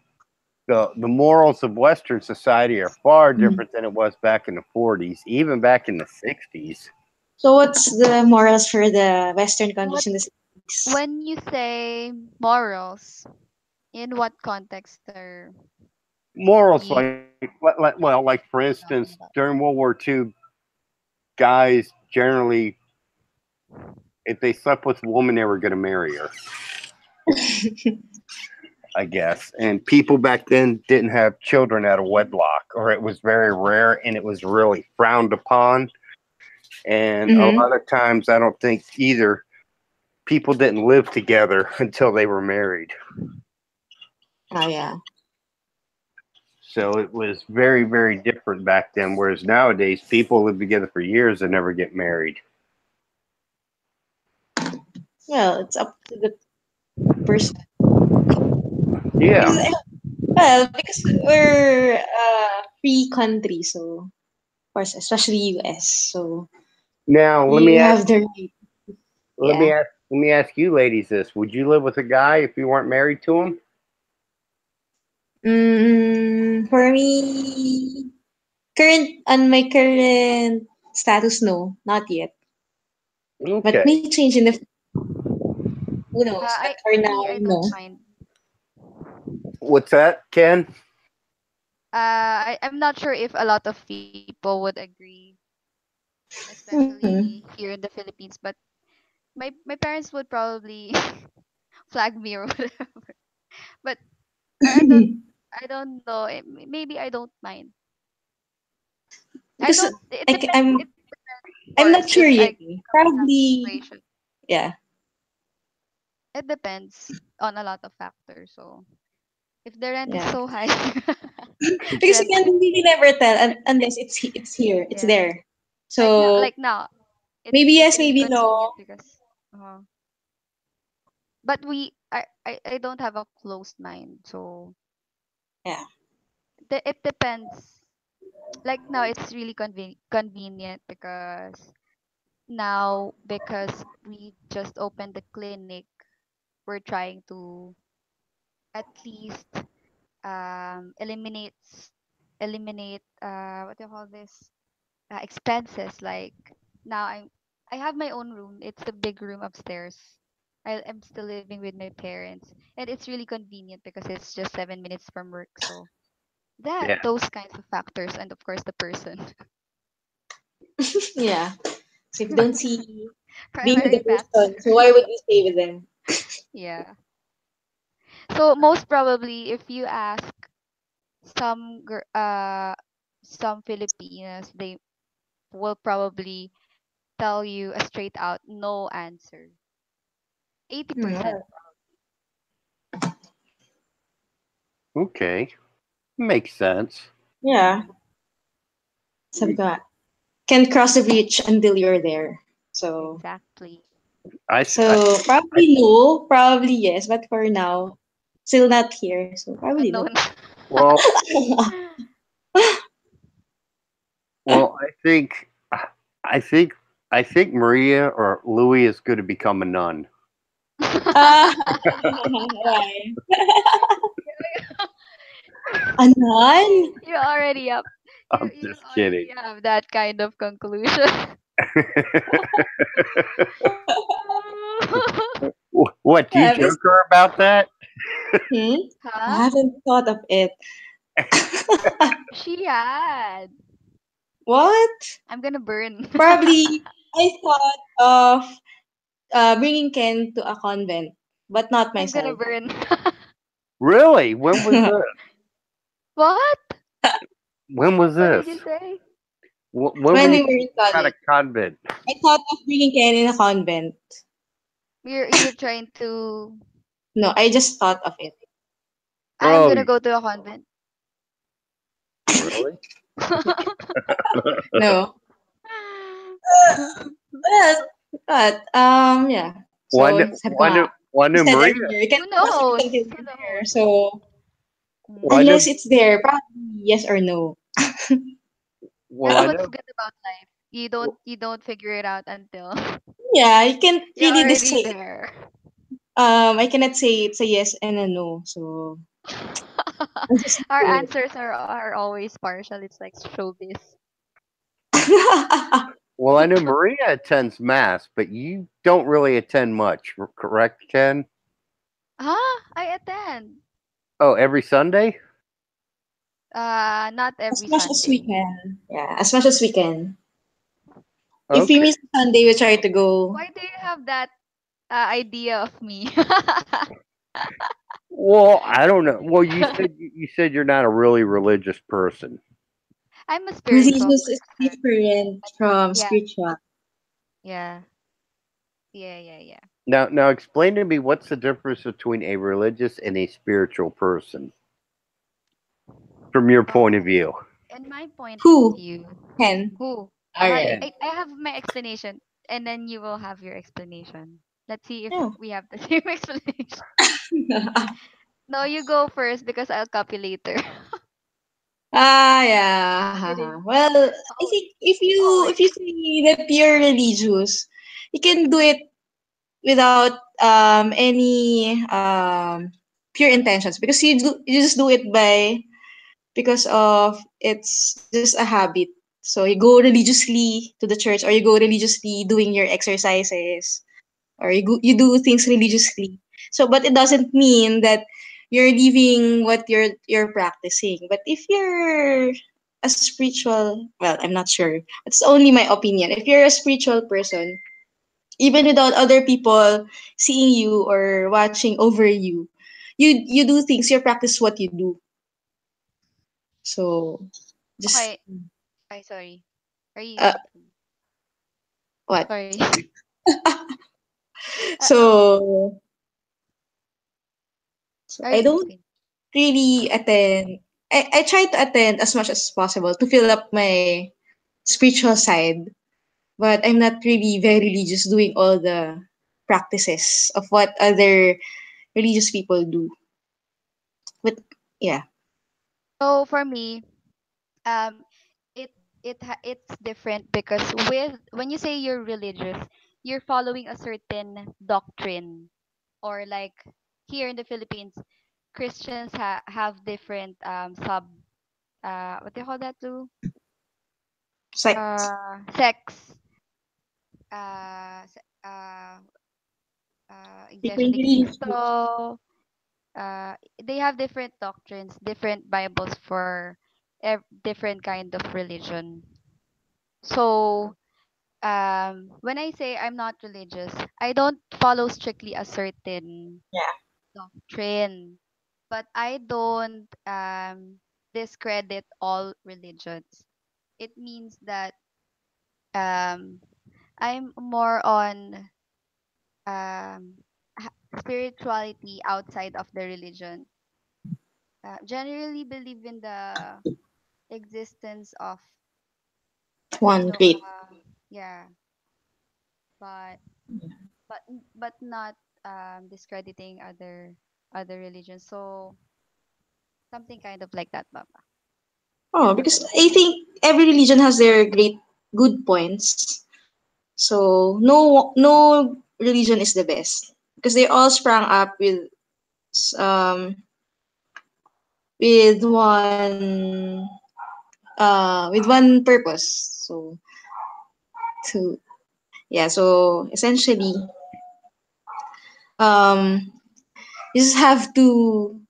the morals of Western society are far mm. different than it was back in the 40s, even back in the 60s. So what's the morals for the Western countries What in the 60s? when you say morals, in what context are Morals, you like for instance, talking about? during World War II, guys generally, if they slept with a woman, they were going to marry her, I guess. And people back then didn't have children out of wedlock, or it was very rare, and it was really frowned upon. And a Mm-hmm. lot of times, I don't think either people didn't live together until they were married. Oh yeah. So it was very, very different back then. Whereas nowadays, people live together for years and never get married. Well, it's up to the person. Yeah. Because, well, because we're a free country, so course, especially US. So Now, you have the right. Yeah. let me ask you ladies this. Would you live with a guy if you weren't married to him? For me, my current status, no, not yet. But Okay. may change in the who knows. But I for me, now, I don't no. mind. What's that, Ken? I'm not sure if a lot of people would agree, Mm-hmm. especially here in the Philippines. But my parents would probably flag me or whatever. But I don't know. Maybe I don't mind. I Because don't. It like depends. I'm It depends, of I'm course, not if sure I yet. come in that Probably, situation. yeah. It depends on a lot of factors. So if the rent is Yeah. so high, Because you then can really never tell unless it's here, it's yeah. there. So Like now, maybe it's yes, really maybe convenient no. because. But I don't have a closed mind, so Yeah. it depends. Like now, it's really convenient because now because we just opened the clinic, we're trying to at least eliminate what do you call this, expenses. Like now I have my own room. It's the big room upstairs. I'm still living with my parents, and it's really convenient because it's just 7 minutes from work. So that Yeah. those kinds of factors, and of course the person. Yeah. So if you don't see being with the Primary factor. person, so why would you stay with them? Yeah. So most probably, if you ask some some Filipinas, they will probably tell you a straight out no answer. 80%. Okay. Makes sense. Yeah. Sabi ko, nga, can't cross the bridge until you're there. So Exactly. I, s- so I- probably no, probably yes, but for now, still not here. So probably no. Unknown. well, I think, I think, I think Maria or Louis is going to become a nun. Ah, why? A nun? You already up. I'm You just kidding. already have that kind of conclusion. What? Do you Yeah, because, joke her about that? hmm? I Huh? haven't thought of it. She had. What? I'm gonna burn. Probably I thought of bringing Ken to a convent, but not I'm gonna myself. burn. Really? When was this? What? When was What did this? you say? When were When you we were in thinking about a college, convent? I thought of bringing Ken in a convent. You're trying to. No, I just thought of it. I'm Oh, gonna go to a convent. really? No. But, yeah. One, So sabi ko nga, one, you said Maria. earlier, you Who can't cross it knows? until Who you're there. knows? So Well, I Mm. know. unless it's there, probably yes or no. Well, That's I what's know. good about life. You don't figure it out until Yeah, I can't you're really already decide. there. I cannot say it's a yes and a no. So I'm just Our doing answers are always partial. It's like showbiz. it. Well, I know Maria attends mass, but you don't really attend much, correct, Ken? Huh? I attend. Oh, every Sunday? Not As every much as we Sunday. can. Yeah, as much as we can. If we Okay. miss Sunday, we try to go. Why do you have that idea of me? Well, I don't know. Well, you said you're not a really religious person. I'm a spiritual Religious is person. different from Yeah, spiritual. yeah, yeah. Now explain to me what's the difference between a religious and a spiritual person from your point of Um, view. in my point of Who view, can? who? Alright. Ken. I have my explanation, and then you will have your explanation. Let's see if Yeah. we have the same explanation. No, you go first because I'll copy later. Yeah. Kidding. Well, I Oh, think if oh, you wait. if you say that you're religious, you can do it without any pure intentions, because you just do it by because of it's just a habit. So you go religiously to the church, or you go religiously doing your exercises, or you do things religiously. So, but it doesn't mean that you're leaving what you're practicing. But if you're a spiritual, well, I'm not sure. It's only my opinion. If you're a spiritual person, even without other people seeing you or watching over you, you do things. You practice what you do. So just Okay. I sorry. Are you uh, what? sorry? uh, So so are I you don't continue? really attend. I try to attend as much as possible to fill up my spiritual side, but I'm not really very religious doing all the practices of what other religious people do. But yeah, So for me, um, it's different because with when you say you're religious, you're following a certain doctrine, or like here in the Philippines, Christians have different sub what do you call that too? sites, Sects, Iglesia different de religious groups. Cristo. They have different doctrines, different Bibles for different kind of religion. So when I say I'm not religious, I don't follow strictly a certain Yeah, doctrine, but I don't discredit all religions. It means that um, I'm more on spirituality outside of the religion. Generally believe in the existence of, you one know, great. yeah, but but not discrediting other religions. So something kind of like that, Baba. Oh, because I think every religion has their great good points. So no religion is the best, because they all sprang up um with one purpose. So to yeah, so essentially, um you just have to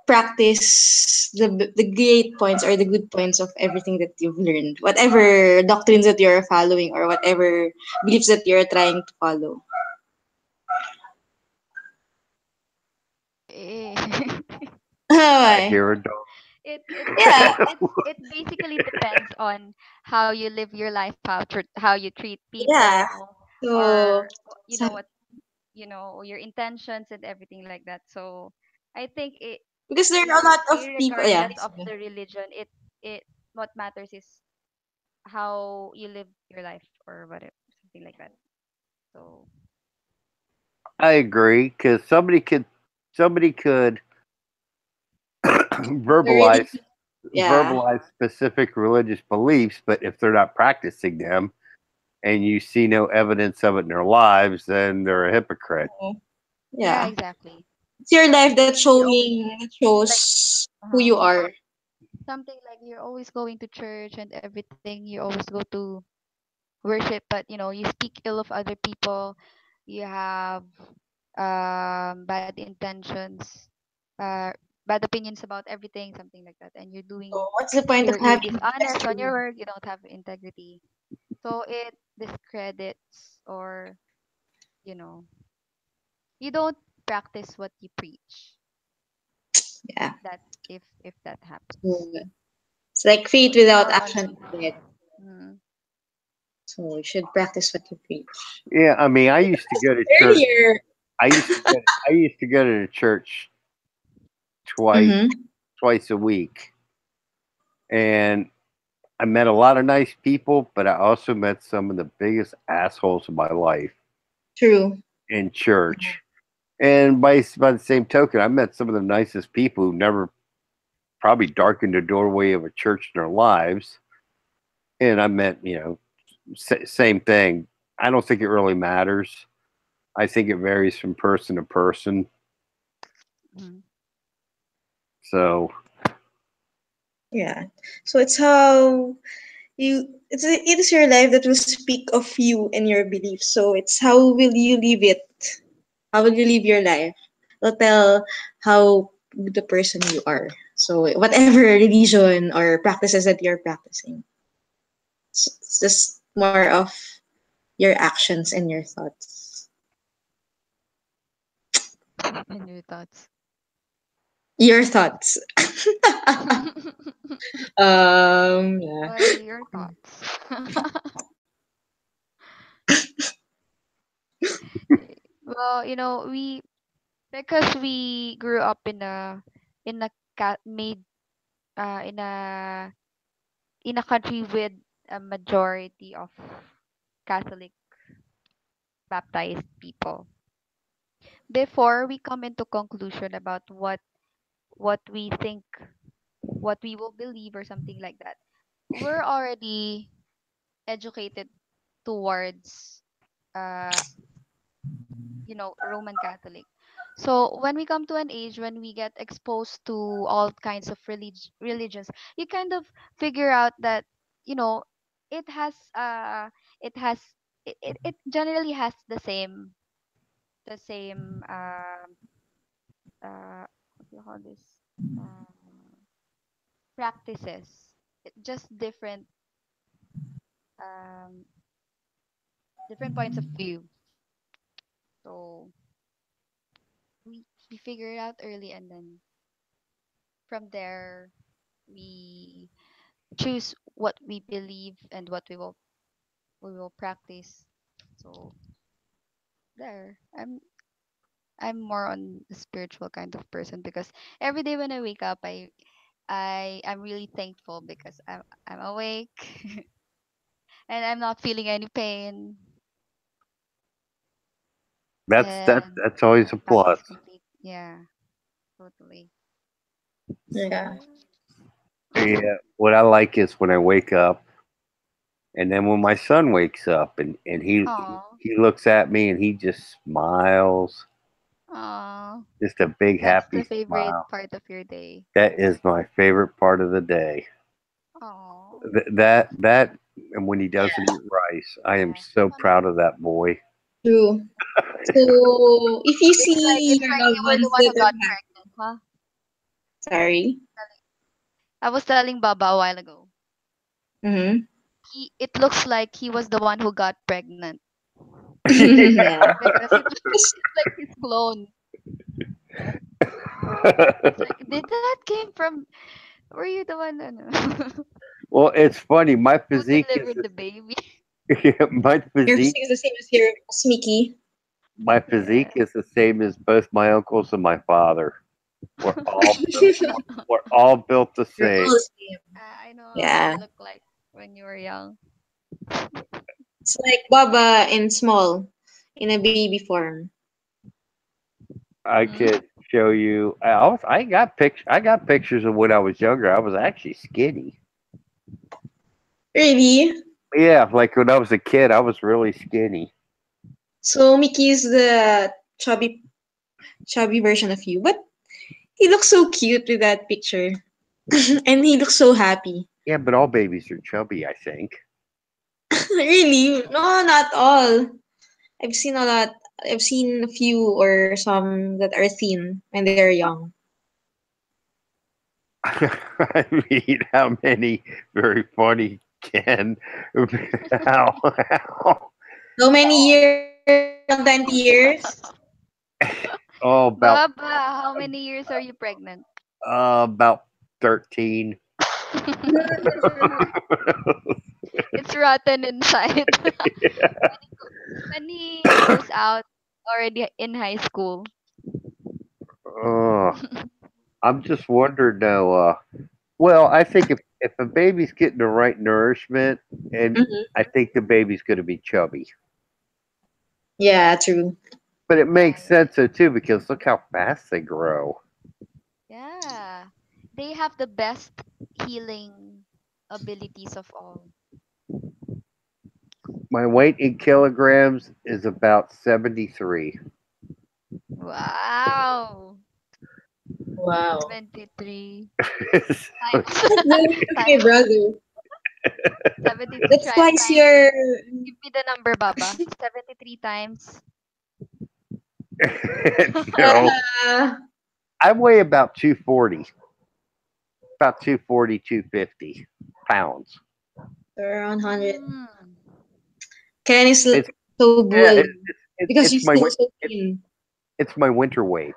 practice the great points or the good points of everything that you've learned, whatever doctrines that you're following or whatever beliefs that you're trying to follow. Eh, I Why? hear a dog. Yeah, it basically depends on how you live your life, how you treat yeah. people, So, or you so know what, your intentions and everything like that. So I think because there are a lot of people, yeah. regardless of the religion, it what matters is how you live your life or whatever, something like that. So I agree because somebody could They're really, verbalize yeah. verbalize specific religious beliefs, but if they're not practicing them and you see no evidence of it in their lives, then they're a hypocrite. yeah, Yeah. exactly. It's your life They that like shows who uh you are. something like you're always going to church and everything. You always go to worship, but you speak ill of other people. You have bad intentions, uh bad opinions about everything, something like that, and So what's the point of you're having dishonest on testimony? your work. You don't have integrity, so it discredits, or you know you don't practice what you preach. Yeah. That if that So happens, it's like so faith it's without more on. action is dead. Mm, So you should practice what you preach. Yeah, I mean, I Like used to I go to said church. earlier. I used to go to the church twice Mm-hmm. twice a week, and I met a lot of nice people, but I also met some of the biggest assholes of my life True. in church. And by the same token, I met some of the nicest people who never probably darkened the doorway of a church in their lives. And I meant, same thing. I don't think it really matters. I think it varies from person to person. Mhm. So Yeah. So it's how it is your life that will speak of you and your beliefs. So it's how will you live it? How will you live your life? It'll tell how the person you are. So whatever religion or practices that you're practicing, it's just more of your actions and your thoughts. And your thoughts. Your thoughts. Yeah. What are your thoughts? Well, we because we grew up in a cat made in a country with a majority of Catholic baptized people. Before we come into conclusion about what we think, what we will believe or something like that, we're already educated towards uh Roman Catholic. So when we come to an age when we get exposed to all kinds of religions, you kind of figure out that you know it has it has it generally has the same what do you call this practices. Just um different points of view. So we figure it out early, and then from there we choose what we believe and what we will practice. So there, I'm more on the spiritual kind of person because every day when I wake up, I'm really thankful because I'm awake and I'm not feeling any pain, and that's always my a body plus. is complete. Yeah, totally. Yeah. Yeah, what I like is when I wake up, and then when my son wakes up, and Oh, he looks at me and he just smiles, oh, just a big that's happy the favorite smile. part of your day. That is my favorite part of the day. Oh, That and when he doesn't eat rice, I am yeah. so proud of that boy. True. So if you see It's your like loved you were the ones one that who are got happy, pregnant, huh? sorry. I was telling Baba a while ago. Mm-hmm. It looks like he was the one who got pregnant Yeah. because it's like his clone. It's like, did that came from? Were you the one Well, it's funny. who delivered the baby? My Your physique physique is the same as your Mickey. my Yeah. physique is the same as both my uncles and my father. We're all we're all built the You're same. all the same. I know how you Yeah. look like when you were young. It's like Baba in small, in a baby form. I Mm. could show you. I got pictures of when I was younger. I was actually skinny. Really? Yeah, like when I was a kid, I was really skinny. So Mickey is the chubby version of you, but he looks so cute with that picture, and he looks so happy. Yeah, but all babies are chubby, I think. Really? No, not all. I've seen a lot. I've seen a few or some that are thin when they're young. I mean, how many? Very funny, Ken. How? How? How many years? Around 20 years? Oh, about Baba, how many years are you pregnant? about 13. It's rotten inside. When he goes out already in high school. Oh, I'm just wondering now. Well, I think if a baby's getting the right nourishment, and Mhm. I think the baby's going to be chubby. Yeah, true. But it makes Right. sense though too because look how fast they grow. Yeah. They have the best healing abilities of all. My weight in kilograms is about 73. Wow. Wow. 73 So, times That's very okay, times brother. 73 That's twice times. your. Give me the number, Baba. 73 times. no, Uh, I weigh about 240, about 240, 250 pounds. around 100. Mm. Ken is It's so yeah, bull because it's he's my still win- so it, thin. it's my winter weight.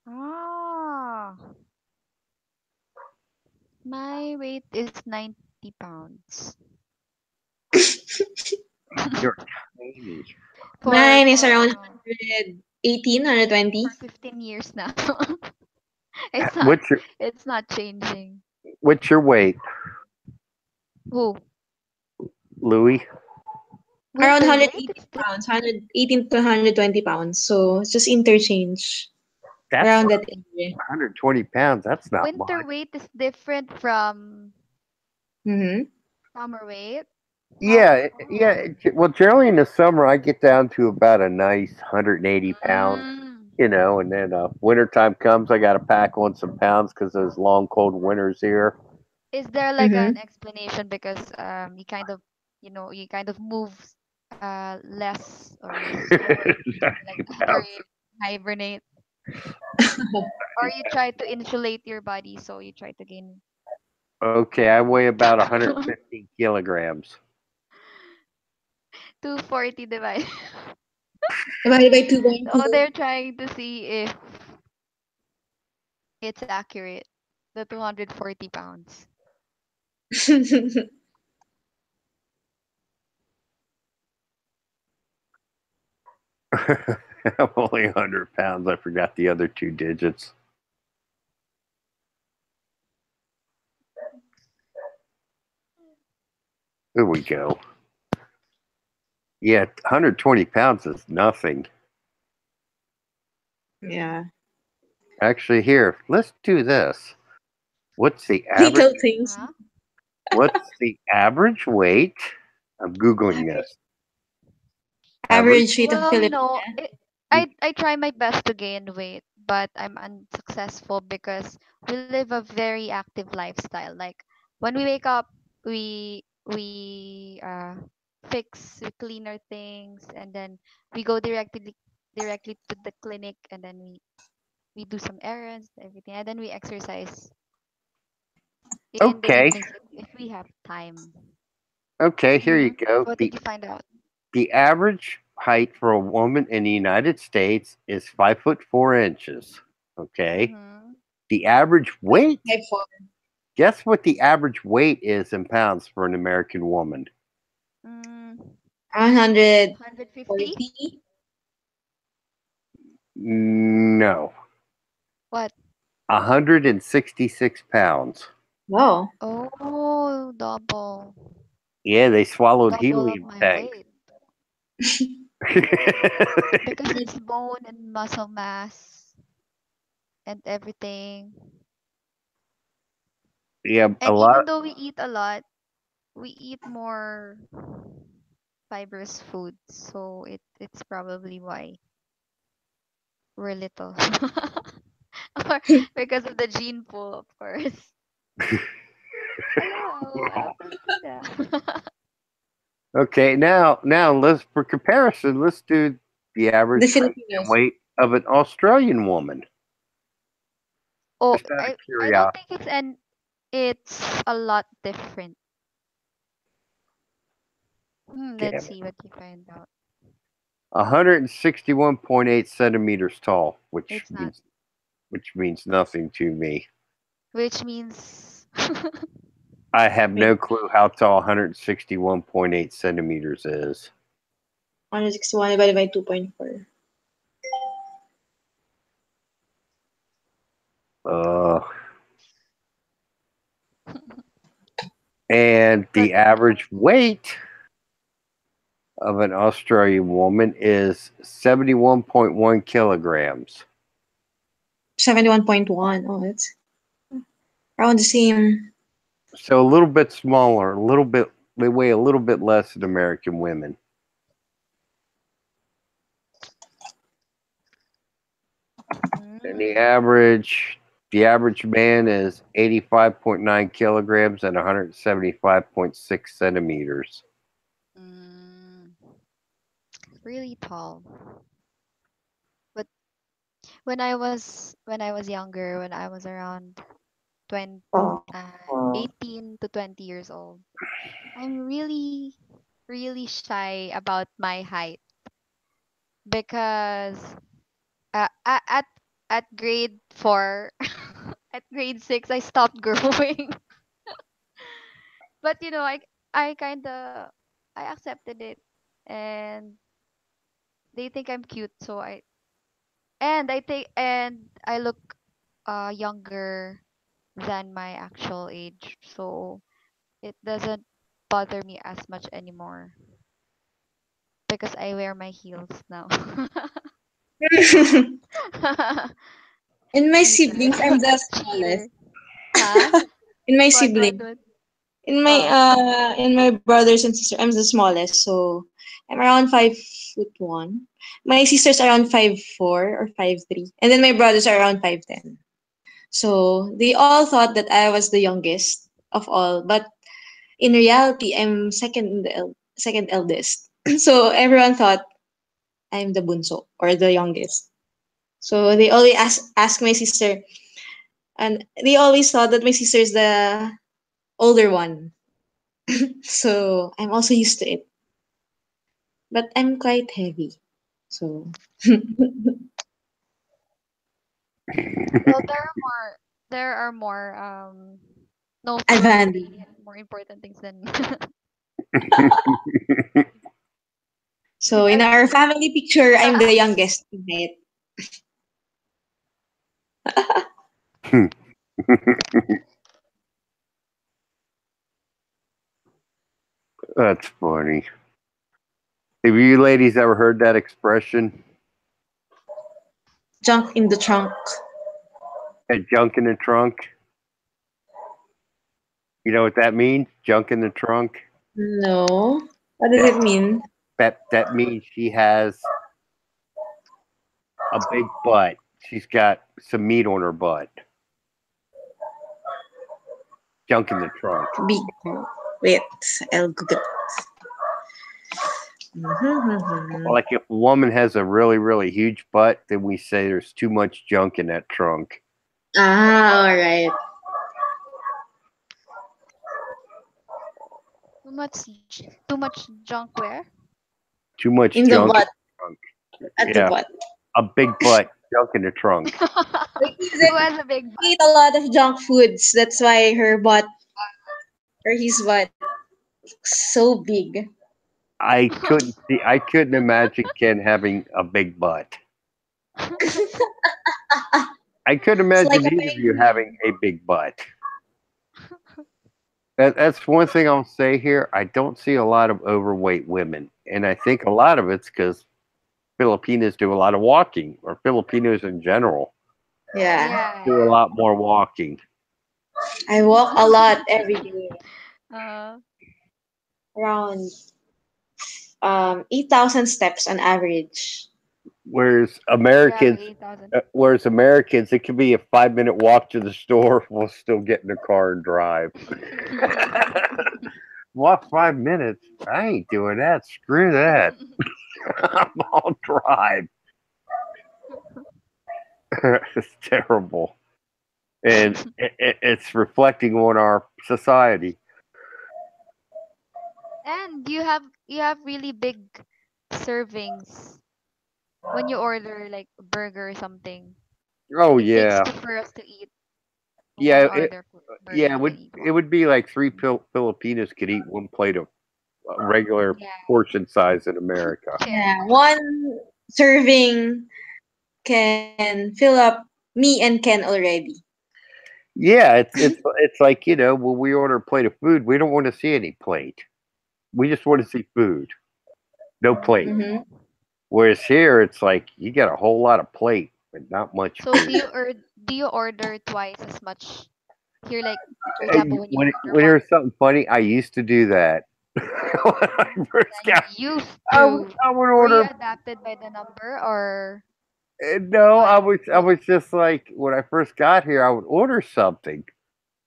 Ah, my weight is 90 pounds. You're tiny. for Mine is for around ano 118, 120. for 15 years now. it's not What's your it's not changing. what's your weight, Who? Louis? Around Winter weight? 118 It's pounds, different. 118 to 120 pounds. So it's just interchange That's around not that area. 120 pounds. That's not Winter much. weight is different from Mm-hmm. summer weight. How? Yeah. Oh. Well, generally in the summer, I get down to about a nice 180 pounds, Mm. and then wintertime comes, I got to pack on some pounds because those long, cold winters here. Is there like Mm-hmm. an explanation because you kind of you kind of move less or slower like after Pounds. you hibernate, or you try to insulate your body so you try to gain Okay, I weigh about 115 kilograms. 240 divided. Divided by So 2.2. they're trying to see if it's accurate. The 240 pounds. I'm only 100 pounds. I forgot the other two digits. Here we go. Yeah, 120 pounds is nothing. Yeah. Actually, here, let's do this. What's the average? Little things. Huh? What's the average weight? I'm googling Average, this. Average. average weight of Well, Filipino. no. I try my best to gain weight, but I'm unsuccessful because we live a very active lifestyle. Like when we wake up, we we clean our things, and then we go directly to the clinic, and then we do some errands, everything, and then we exercise in the Okay, evenings if we have time. okay, here you Mm-hmm. go. What did you find out? The average height for a woman in the United States is 5 foot 4 inches. Okay. Mm-hmm. The average weight. Type 4. Guess what the average weight is in pounds for an American woman? Mm, 140. 150? No, What? 166 pounds. Wow. Oh, double. Yeah, they swallowed Double of helium my tanks. weight. Because it's bone and muscle mass and everything. Yeah, a And lot. even though we eat a lot, we eat more fibrous foods. So it's probably why we're little. Or because of the gene pool, of course. Hello, Abra. Okay, now let's for comparison, let's do the The average height and Filipinos. weight of an Australian woman. Oh, Just out of I don't curiosity. think it's a lot different. Let's Damn it. see what you find out. 161.8 centimeters tall, It's not, which means nothing to me. which means I have Wait, no clue how tall 161.8 centimeters is. 161 divided by 2.4. Uh, and but the average weight of an Australian woman is 71.1 kilograms. 71.1. Oh, that's. Around the same. So a little bit smaller, a little bit. They weigh a little bit less than American women. And Mm. the average man is 85.9 kilograms and 175.6 centimeters. Mm. Really tall. But when I was younger, when I was around 20, 18 to 20 years old, I'm really shy about my height because uh, a- at at grade 4 at grade 6 I stopped growing. But I kind of I accepted it, and they think I'm cute, so I look younger than my actual age, so it doesn't bother me as much anymore because I wear my heels now. In my Cheater. siblings, I'm the Cheater. smallest. Huh? In my What? siblings. Oh. In my brothers and sisters, I'm the smallest, so I'm around 5'1". My sister's around 5'4" or 5'3", and then my brothers are around 5'10". So they all thought that I was the youngest of all, but in reality, I'm second eldest. So everyone thought I'm the bunso or the youngest. So they always ask my sister, and they always thought that my sister is the older one. So I'm also used to it. But I'm quite heavy. So Well, there are more advantage. noteworthy and more important things than So because in I our family picture, I'm the youngest in height. That's funny. Have you ladies ever heard that expression? Junk in the trunk. A junk in the trunk? You know what that means? Junk in the trunk? No. What does That it mean? that means she has a big butt. She's got some meat on her butt. Junk in the trunk. Big. Wait, I'll Google. Mhm. Like if a woman has a really, really huge butt, then we say there's too much junk in that trunk. Ah, all right. too much junk where? Too much In the junk in butt, the trunk. at the Yeah. butt. A big butt, junk in the trunk. Because Who has a big he butt? ate a lot of junk foods. That's why her butt or his butt so big. I couldn't imagine Ken having a big butt. I couldn't It's like imagine a either of you having penguin. a big butt. That's one thing I'll say here. I don't see a lot of overweight women, and I think a lot of it's because Filipinos do a lot of walking, or Filipinos in general Yeah. Yeah, do a yeah. lot more walking. I walk a lot every day. uh, Around 8,000 steps on average. Whereas yeah, Americans, 8,000. it could be a 5 minute walk to the store. We'll still get in the car and drive. Walk 5 minutes? I ain't doing that. Screw that. I'll drive. It's terrible, and it's reflecting on our society. And you have really big servings when you order like a burger or something. Oh It takes yeah, two for us to eat when we yeah, order yeah. burgers and eat It one. would be like three Filipinos could eat one plate of regular Yeah. portion size in America. Yeah, Sharing. one serving can fill up me and Ken already. Yeah, it's like when we order a plate of food, we don't want to see any plate. We just want to see food, no plate. Mm-hmm. Mm. Whereas here, it's like you got a whole lot of plate, but not much So food. do you order twice as much Here, like for And example, when you order when one, there's something funny, I used to do that. When I first yeah, got, you used to. I would Were you order. adapted by the number or No, what? I What? was just like when I first got here, I would order something.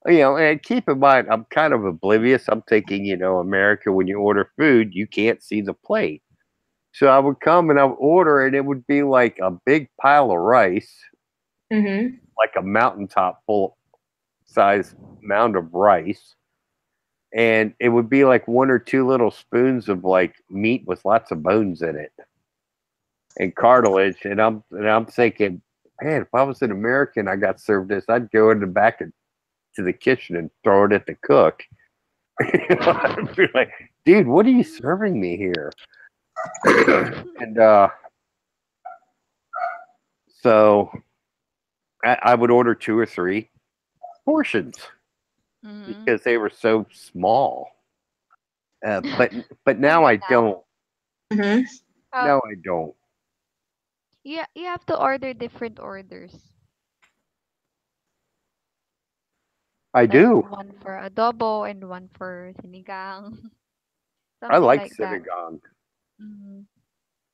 And keep in mind, I'm kind of oblivious. I'm thinking, America, when you order food, you can't see the plate. So I would come and I would order, and it would be like a big pile of rice, Mm-hmm. like a mountaintop full size mound of rice. And it would be like one or two little spoons of like meat with lots of bones in it and cartilage. And I'm thinking, man, if I was an American, I got served this, I'd go in the back to the kitchen and throw it at the cook. I'd be like, dude, what are you serving me here? And so I would order two or three portions Mm-hmm. because they were so small. But now Even I now, don't. Mm-hmm. uh, Now I don't. yeah, you have to order different orders, I like do. one for adobo and one for sinigang, I something like like that. sinigang. Hmm.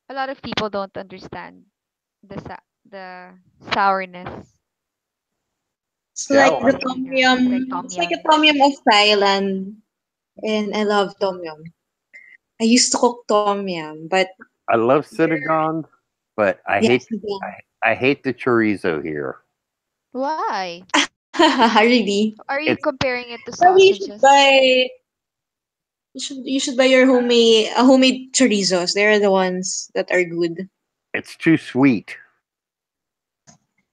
A lot of people don't understand the sourness It's of like Sour. the the tom sinigang. yum. It's like tom It's like a yum. tom yum of Thailand, and I love tom yum. I used to cook tom yum, but I love there, sinigang, but yes, again. I hate the chorizo here. Why? Really. Are you It's comparing it to Probably you should sausages? buy. You should buy your homemade chorizos. They're the ones that are good. it's too sweet.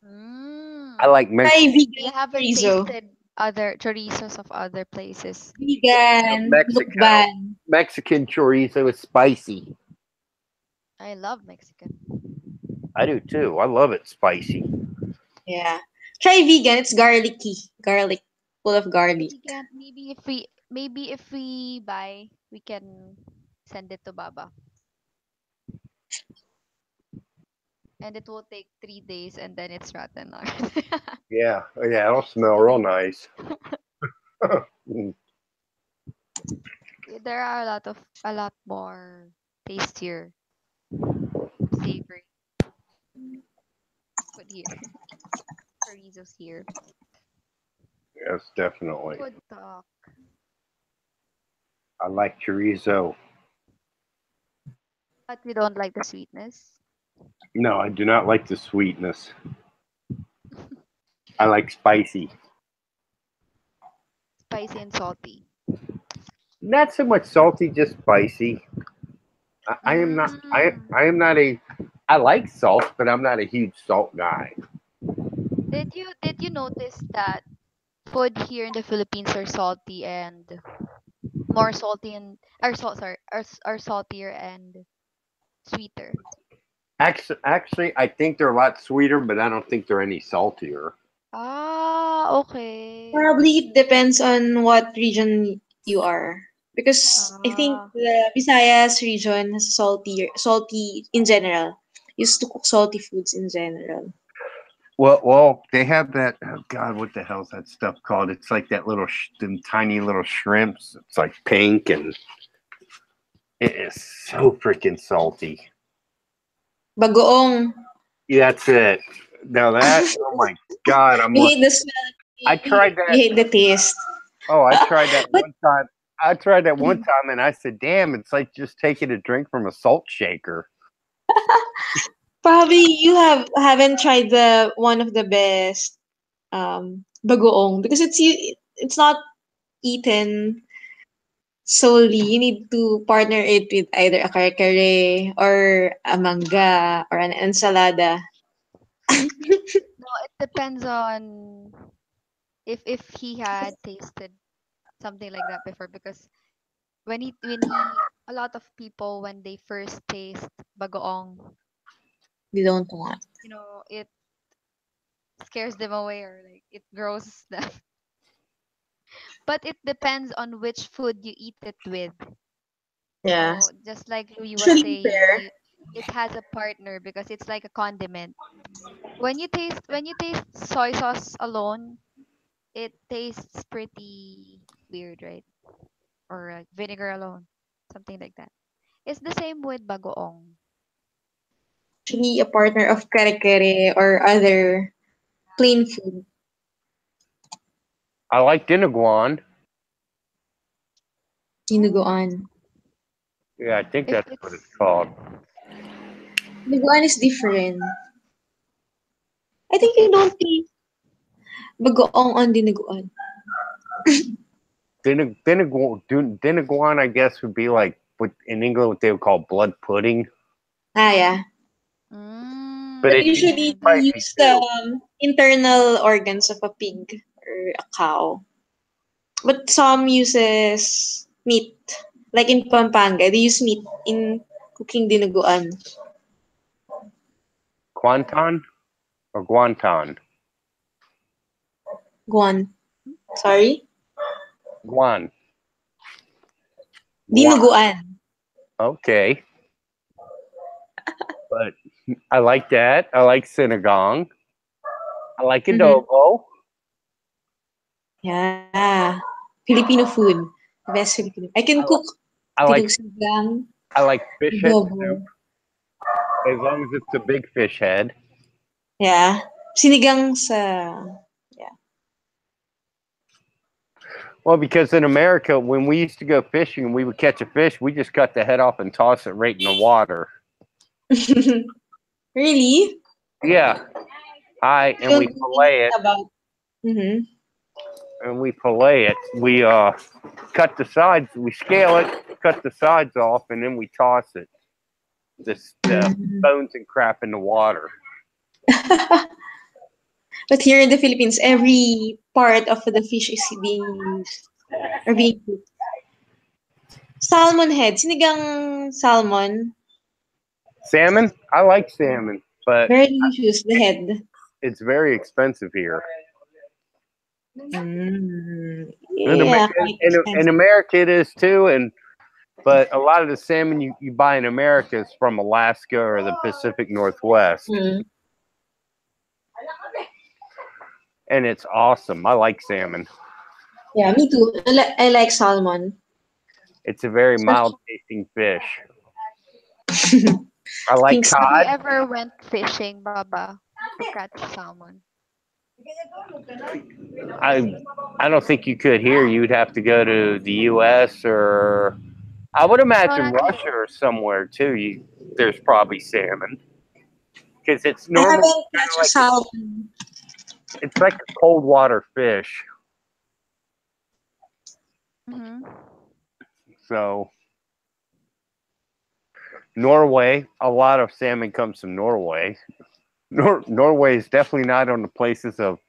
I Mm. like Try You vegan haven't chorizo. tasted other chorizos of other places. Vegan Mexico. mukbang. Mexican chorizo is spicy. I love Mexican. I do too. I love it spicy. Yeah. Try vegan. It's garlicky. Garlic. Full of garlic. We can maybe if we buy, we can send it to Baba, and it will take 3 days, and then it's rotten. Yeah, yeah, it'll smell real nice. There are a lot more tastier, savory food here. Chorizos here. Yes, definitely. Food talk. I like chorizo. But we don't like the sweetness. No, I do not like the sweetness. I like spicy. Spicy and salty. Not so much salty, just spicy. I am not. Mm. I am not a. I like salt, but I'm not a huge salt guy. Did you notice that food here in the Philippines are salty and more salty and are salt sorry are saltier and sweeter? Actually, I think they're a lot sweeter, but I don't think they're any saltier. Ah, okay. Probably it depends on what region you are. Because I think Ah, the Visayas region has salty in general. Used to cook salty foods in general. Well, they have that. Oh God, what the hell's that stuff called? It's like that little, them tiny little shrimps. It's like pink, and it is so freaking salty. Bagoong. Yeah, that's it. Now that, oh my God, You hate the smell. I tried You that. hate the taste. Oh, I tried that But one time. I tried that one time, and I said, "Damn, it's like just taking a drink from a salt shaker." probably you haven't tried the one of the best bagoong because it's not eaten solely. You need to partner it with either a kare or a manga or an ensalada. no, it depends on if he had tasted something like that before, because when he a lot of people when they first taste bagoong, They don't want. it scares them away or like it grosses them. But it depends on which food you eat it with. Yeah. Just like Louis was Usually saying, pair. it has a partner because it's like a condiment. When you taste soy sauce alone, it tastes pretty weird, right? Or vinegar alone, something like that. It's the same with bagoong. Actually, a partner of kare kare or other plain food. I like dinuguan. Dinuguan. Yeah, I think If that's what it's it's called. Dinuguan is different. I if think you don't it's taste bagoong on dinuguan. Dinuguan, I guess, would be like what in England what they would call blood pudding, Ah, yeah. but But it's I usually have they that. spicy use the too. internal organs of a pig or a cow. But some uses meat. Like in Pampanga, they use meat in cooking dinuguan. Guantan or guantan? Guan. Sorry? Guan. Guan. Dinuguan. Okay, but I like that. I like sinigang. I like Mm-hmm. adobo. Yeah. Filipino food. The best Filipino. I can I, li- cook I tinog like sinigang, I like fish head soup adobo. as long as it's a big fish head. Yeah. Sinigang sa... Yeah. Well, because in America, when we used to go fishing and we would catch a fish, we just cut the head off and toss it right in the water. Really? Yeah, You and don't we do fillet anything it, about... Mm-hmm. and we fillet it. We cut the sides, we scale it, cut the sides off, and then we toss it. The Mm. bones and crap in the water. But here in the Philippines, every part of the fish is being used or being cooked. Salmon head, sinigang salmon, Salmon, I like salmon, but very delicious. The head. it's very expensive here. Yeah, quite In expensive. America, it is too, and but a lot of the salmon you buy in America is from Alaska or the Pacific Northwest, Mm. and it's awesome. I like salmon. Yeah, me too. I like salmon. It's a very Especially mild tasting fish. I like cooking Have you cod. salmon. ever went fishing, Baba, to catch salmon? I I don't think you could here. You'd have to go to the U.S. or I would No, imagine not here. Russia or somewhere too. There's probably salmon because it's I normally haven't kind of catch a like salmon. it's like a cold water fish. Mm-hmm. So Norway, a lot of salmon comes from Norway. Norway is definitely not on the places of It's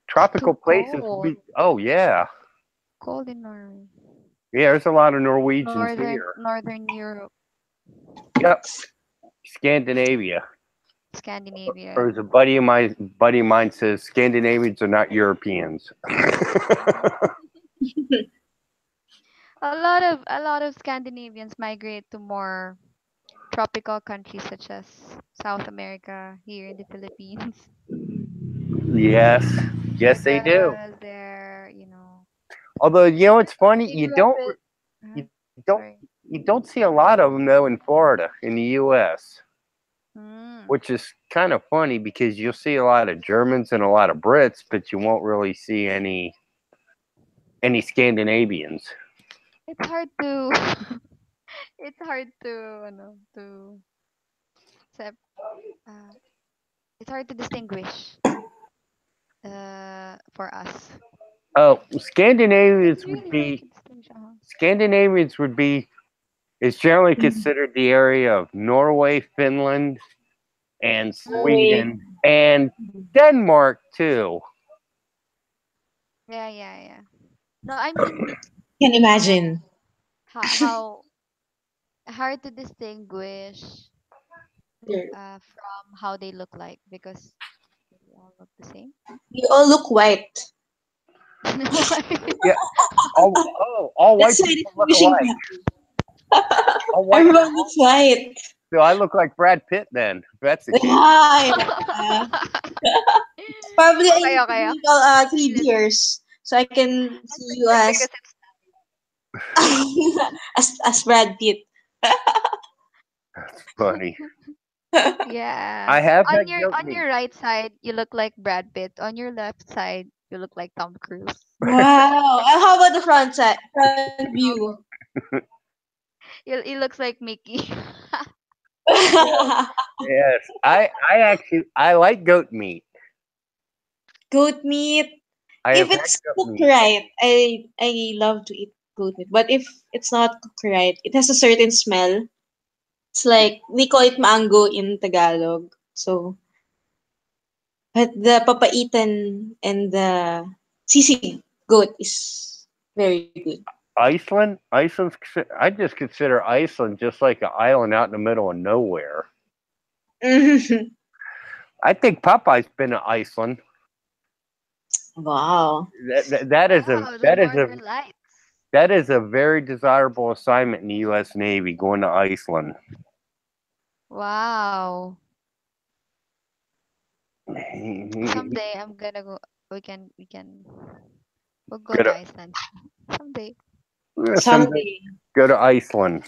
tropical too places. cold. Oh yeah, Cold in Norway. yeah. There's a lot of Norwegians Northern here. Northern Europe, Yep, Scandinavia. Or Scandinavia. as a buddy of mine says, Scandinavians are not Europeans. A lot of Scandinavians migrate to more tropical countries such as South America, here in the Philippines, Yes, yes, they do. because they're. Although it's funny, They grew up with. Uh, you don't sorry. you don't see a lot of them though in Florida in the U.S., Mm. which is kind of funny because you'll see a lot of Germans and a lot of Brits, but you won't really see any Scandinavians. It's hard to it's hard to sep- uh, it's hard to distinguish for us. Oh, It's really hard to distinguish. Uh-huh. Scandinavians would be is generally Mm. considered the area of Norway, Finland, and Norway. Sweden and Denmark too. Yeah, yeah, yeah. No, I mean, Can uh, imagine. how hard to distinguish They from how they look like, because they all look the same. all look white. Yeah, all That's white my people look distinguishing alike. factor. All white. Everyone looks white. So I look like Brad Pitt then. That's the case. Yeah, yeah. Probably I Okay, need to okay. leave three Let's beers so I can let's see you pretend because it's as Brad Pitt. That's funny. yeah. I have On had your goat on meat. your right side, you look like Brad Pitt. On your left side, you look like Tom Cruise. Wow. How about the front side, front view? He looks like Mickey. Yes, I actually I like goat meat. Goat meat. I If have had it's goat cooked meat. right, I love to eat goat meat. But if it's not cooked right, it has a certain smell. It's like we call it mango in Tagalog. So, but the papaitan and the sisig goat is very good. I just consider Iceland just like an island out in the middle of nowhere. I think Popeye's been to Iceland. Wow. That is a Wow, the Northern Lights. very desirable assignment in the U.S. Navy going to Iceland. Wow. Go Someday I'm gonna go. We can we'll go to to Iceland someday. someday Someday. go to Iceland.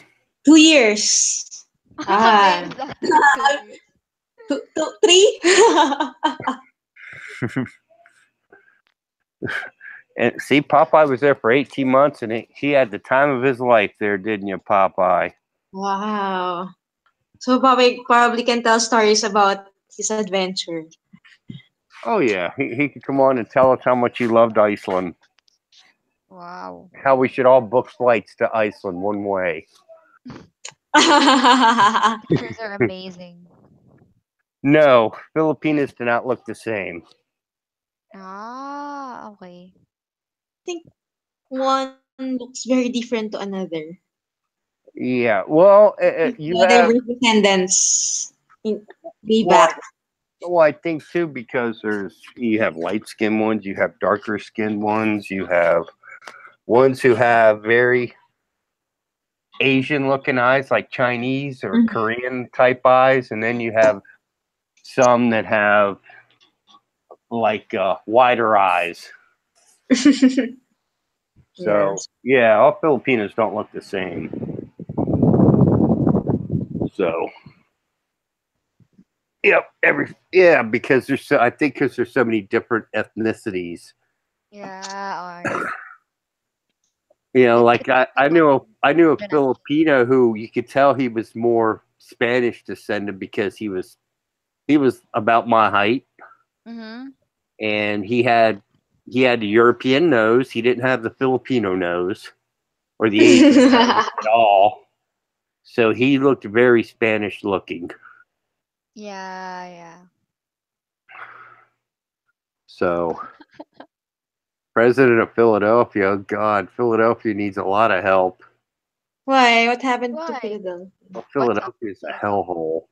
2 years. Ah. Exactly 2 years. Two, three? And see, Popeye was there for 18 months, and he had the time of his life there, didn't you, Popeye? Wow. So Bobby probably can tell stories about his adventure. Oh yeah, he could come on and tell us how much he loved Iceland. Wow. How we should all book flights to Iceland one way. I Pictures are amazing. No, Filipinas do not look the same. Ah, okay. think one looks very different to another. Yeah, well, you The have diverse descendants in way well, back. I think too because you have light skinned ones, you have darker skinned ones, you have ones who have very Asian looking eyes, like Chinese or Korean type eyes, and then you have some that have like wider eyes. So Yes. yeah, all Filipinos don't look the same. So yep, because I think because there's so many different ethnicities. Yeah, alright. Like It's so I knew a organized. Filipino who you could tell he was more Spanish descended because he was about my height Mm-hmm. and he had the European nose. He didn't have the Filipino nose or the Asian nose at all. So he looked very Spanish looking. Yeah, yeah. So president of Philadelphia, oh God, Philadelphia needs a lot of help. Why? What happened to Why? Philadelphia? Well, What's up Philadelphia with is a Philadelphia? hellhole.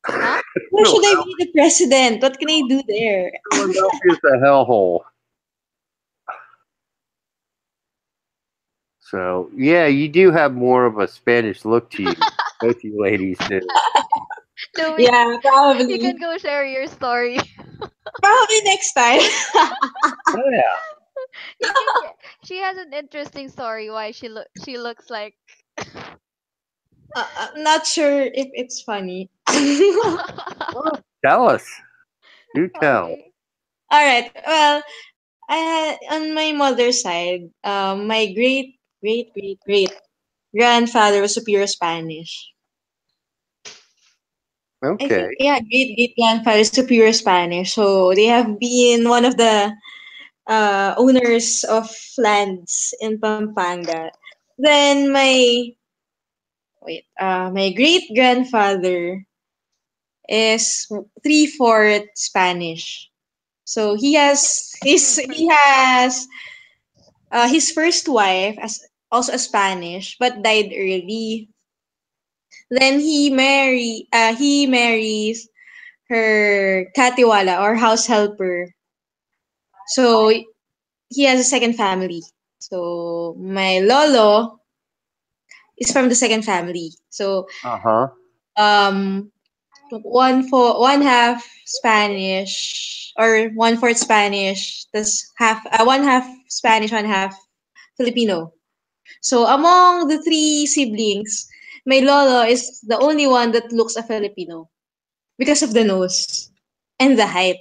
Huh? Why should I be the president? What can I do there? Philadelphia is a hellhole. So yeah, you do have more of a Spanish look to you. Both you ladies do. Louis, Yeah, you can probably. go share your story. Probably next time. Oh yeah. You can get. She has an interesting story why she looks like. I'm not sure if it's funny. Well, tell us. Do tell. Okay. All right. Well, I had on my mother's side, my great grandfather was a pure Spanish. I Okay. think yeah, great grandfather is a pure Spanish. So they have been one of the owners of lands in Pampanga. Then my great grandfather is 3/4 Spanish. So he has his first wife as also a Spanish but died early. Then he marries her katiwala or house helper. So he has a second family. So my lolo is from the second family. So Uh huh. um one half Spanish or one fourth Spanish, that's one half Spanish, one half Filipino. So among the three siblings, my lolo is the only one that looks a Filipino because of the nose and the height.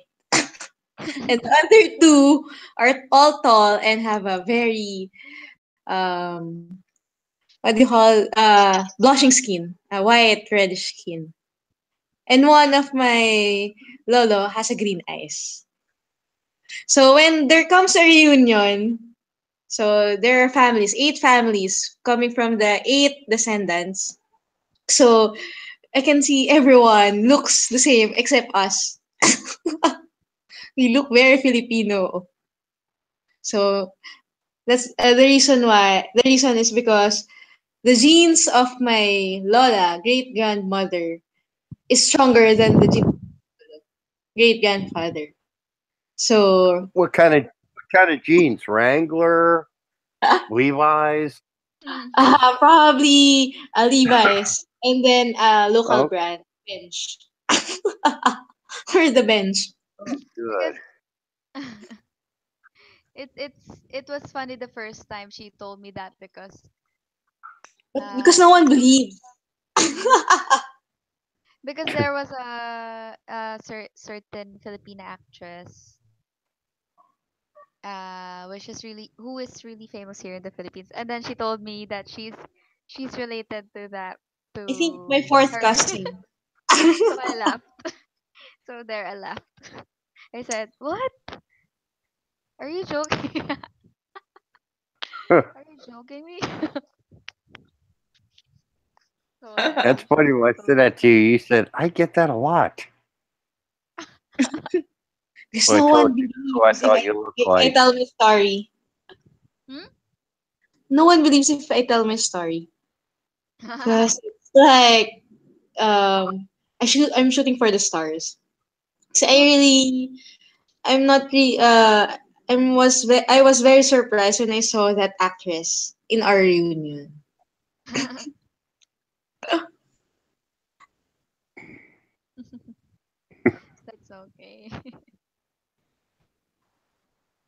And the other two are all tall and have a very what do you call blushing skin, a white reddish skin. And one of my lolo has a green eyes. So when there comes a reunion, so there are families, 8 families coming from the 8 descendants. So I can see everyone looks the same except us. We look very Filipino. So that's the reason why. The reason is because the genes of my Lola, great grandmother, is stronger than the genes of great grandfather. So What kind of jeans? Wrangler, Levi's. probably a Levi's and then a local Oh, brand, Bench. Or the Bench. good. Because it was funny the first time she told me that But because uh no one believes. mhm. Because there was a certain Filipina actress which is really who is really famous here in the Philippines, and then she told me that she's related to that I think my to fourth her. cousin. So I laughed. So there I laughed. I said, "What? Are you joking? Are you joking me?" So That's yeah, funny she when I told said me. that to you. You said, I get that a lot. Because When I no told one you who I believes thought you looked if I like. tell my story. Hmm? No one believes if I tell my story. Because it's like I'm shooting for the stars. So I'm not really I was very surprised when I saw that actress in our reunion. That's okay.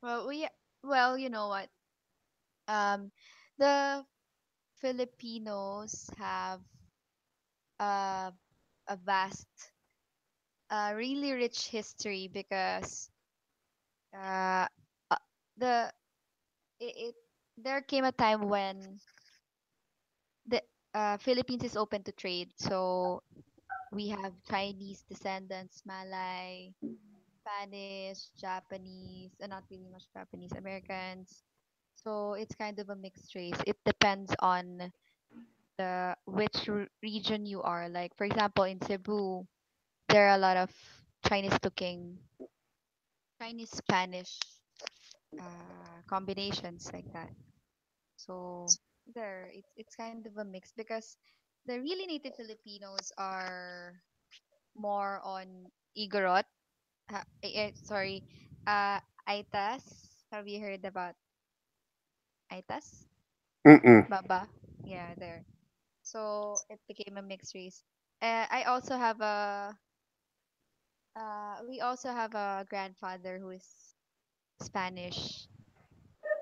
Well, well, you know what? Um, the Filipinos have uh, a vast, really rich history because uh, uh, the it there came a time when the Philippines is open to trade. So we have Chinese descendants, Malay, Spanish, Japanese, not really much Japanese, Americans. So it's kind of a mixed race. It depends on the which region you are. Like for example, in Cebu, there are a lot of Chinese looking Chinese Spanish combinations like that. So there, it's kind of a mix because the really native Filipinos are more on Igorot. Sorry, uh, Aitas. Have you heard about Aitas? Mm-mm. Baba. Yeah, there. So it became a mixed race. I also have a we also have a grandfather who is Spanish,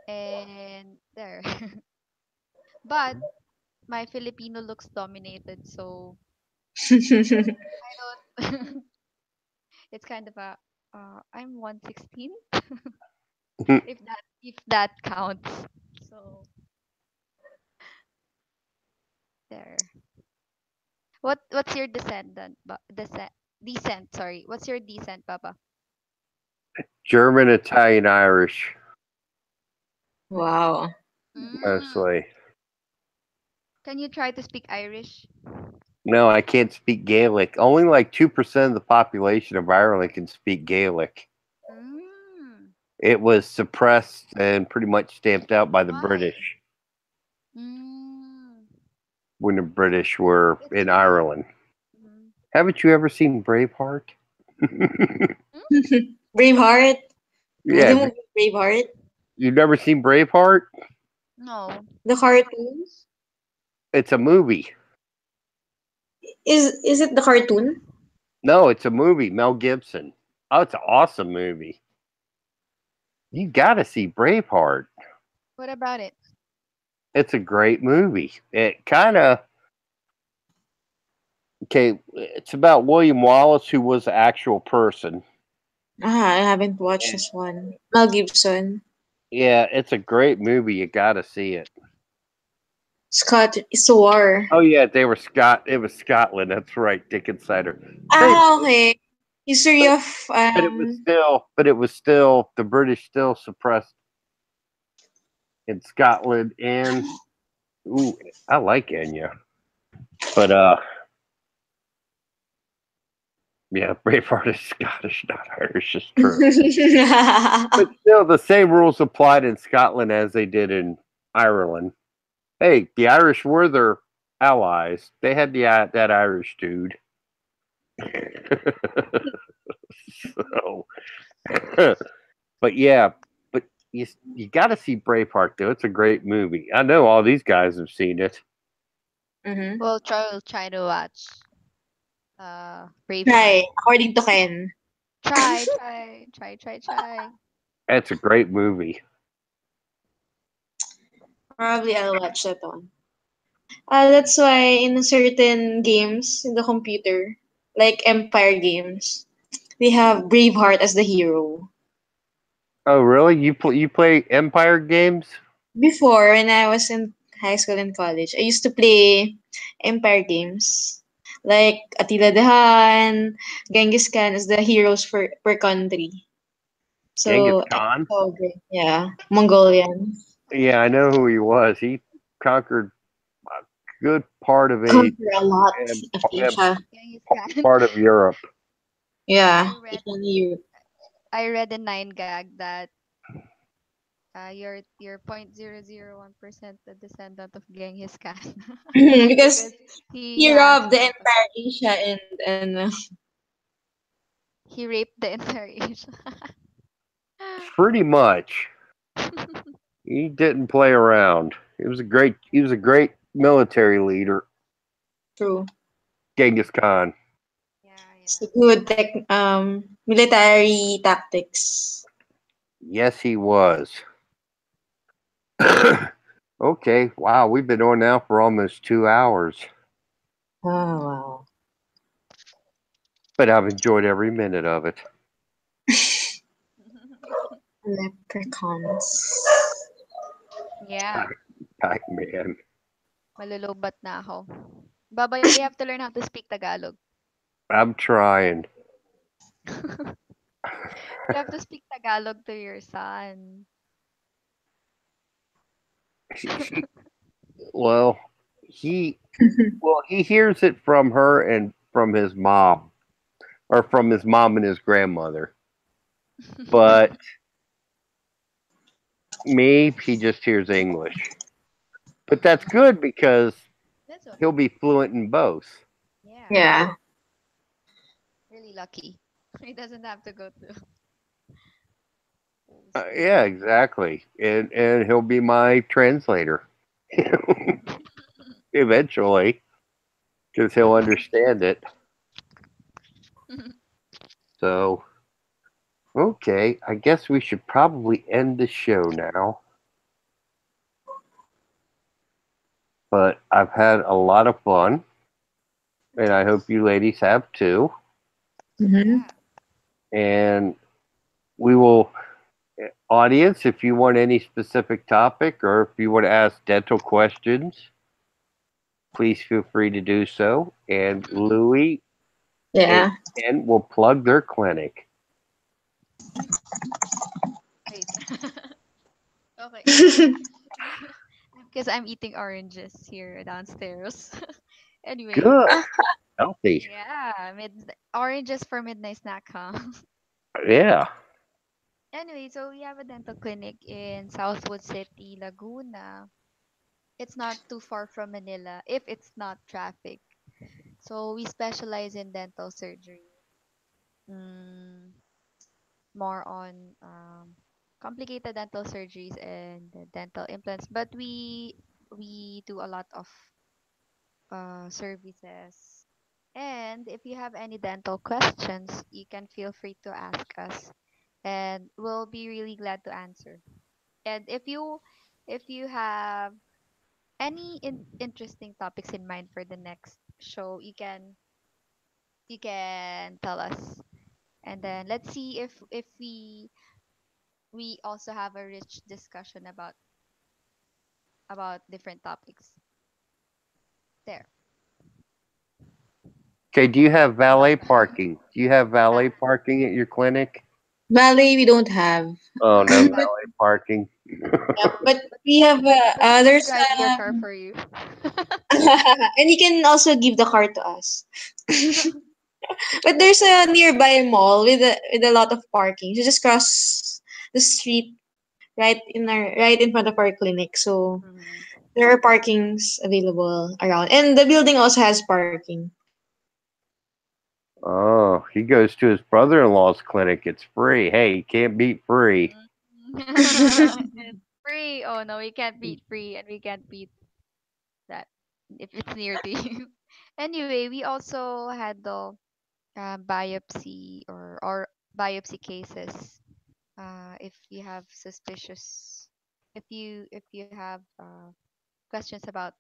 and there. But my Filipino looks dominated, so I don't. It's kind of a I'm 116 if that counts. So there. What's your descent, sorry. What's your descent, Papa? German, Italian, Irish, Wow. Mm. mostly. Can you try to speak Irish? No, I can't speak Gaelic. Only like 2% of the population of Ireland can speak Gaelic. Mm. It was suppressed and pretty much stamped out by the Why? British Mm. when the British were It's in really. Ireland. Mm. Haven't you ever seen Braveheart? Hmm? Braveheart. The Yeah, movie Braveheart. you've never seen Braveheart? No. The cartoon. It's a movie. Is it the cartoon? No, it's a movie. Mel Gibson. Oh, it's an awesome movie. You got to see Braveheart. What about it? It's a great movie. It kind of okay. It's about William Wallace, who was an actual person. Ah, I haven't watched And this one. Mel Gibson. yeah, it's a great movie. You got to see it. Scott Iswar. Oh yeah, they were Scott. It was Scotland. That's right, Dickens cider. Same, Ah, okay. History but of it was still the British still suppressed in Scotland, and ooh, I like Enya, but yeah, Braveheart is Scottish, not Irish. Is true, but still, the same rules applied in Scotland as they did in Ireland. Hey, the Irish were their allies. They had that Irish dude. So, but yeah, but you got to see Braveheart though. It's a great movie. I know all these guys have seen it. Mm-hmm. We'll try to watch Braveheart. Try, according to Ken. Try. It's a great movie. Probably I'll watch that one. That's why in certain games in the computer, like Empire games, they have Braveheart as the hero. Oh, really? You play Empire games? Before, when I was in high school and college, I used to play Empire games. Like Attila the Hun, Genghis Khan as the heroes for per country. Genghis So I Khan? saw yeah, Mongolian. Yeah, I know who he was. He conquered a good part of Conquer a lot and, of and Asia. Genghis Khan. part of Europe. Yeah, I read Eastern Europe. I read in 9gag that you're 0.001% the descendant of Genghis Khan Because because he he has robbed a the lot of entire Asia and he raped the entire Asia. Pretty much. He didn't play around. He was a great military leader, true. Genghis Khan. Yeah, It's a yeah. good military tactics. Yes, he was. Okay, wow, we've been on now for almost 2 hours, Oh wow. but I've enjoyed every minute of it. Leprechauns. Yeah, Pac-Man. malulubat na ako. Baba, you have to learn how to speak Tagalog. I'm trying. You have to speak Tagalog to your son. Well, he he hears it from her and from his mom, or from his mom and his grandmother. But me, he just hears English. But that's Mm, good because that's he'll okay. be fluent in both. Yeah, Yeah. really lucky. He doesn't have to go to school. Yeah, exactly. And he'll be my translator eventually because he'll understand it. So, okay, I guess we should probably end the show now. But I've had a lot of fun, and I hope you ladies have too. Mm-hmm. Yeah. And we will, audience, if you want any specific topic or if you want to ask dental questions, please feel free to do so. And Louie and Yeah. Ken will plug their clinic. Wait. Okay. Because I'm eating oranges here downstairs. Anyway, Good, healthy. yeah, mid oranges for midnight snack, huh? Yeah. Anyway, so we have a dental clinic in Southwood City, Laguna. It's not too far from Manila if it's not traffic. So we specialize in dental surgery. Mm, more on complicated dental surgeries and dental implants, but we do a lot of services And if you have any dental questions, you can feel free to ask us, and we'll be really glad to answer. And if you have any interesting topics in mind for the next show, you can tell us, and then let's see if we also have a rich discussion about different topics there. Okay, do you have valet parking? Do you have valet parking at your clinic? Valet, we don't have. Oh, no But valet parking. yeah, but we have But we can there's drive your car for you. and you can also give the car to us. But there's a nearby mall with a lot of parking. You just cross the street right in front of our clinic. So Mhm. there are parkings available around, and the building also has parking. Oh, he goes to his brother-in-law's clinic. It's free. Hey, you can't beat free. Mm. It's free. Oh no, we can't beat free, and we can't beat that if it's near to you. Anyway, we also handle biopsy or biopsy cases. If you have suspicious, if you have questions about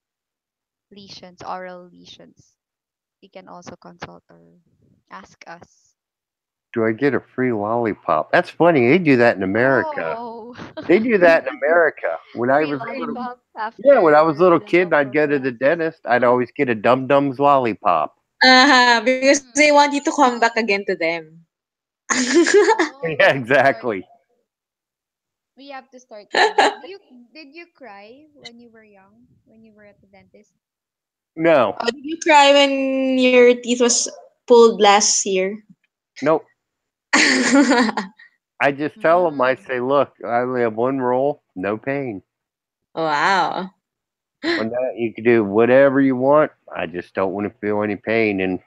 lesions, oral lesions, you can also consult or ask us. Do I get a free lollipop? That's funny. They do that in America. Oh, They do that in America. When I free was a little, lollipop yeah, when I was a after little dental kid, I'd go to process. the dentist. I'd always get a Dum Dums lollipop. Because they want you to come back again to them. Oh, Yeah, start. exactly. We have to start coming back. Did you cry when you were young? When you were at the dentist? No, Oh, did you cry when your teeth was pulled last year? nope. I just tell them, I Mm. say, look, I only have one rule, no pain. Wow. On that, you can do whatever you want. I just don't want to feel any pain, and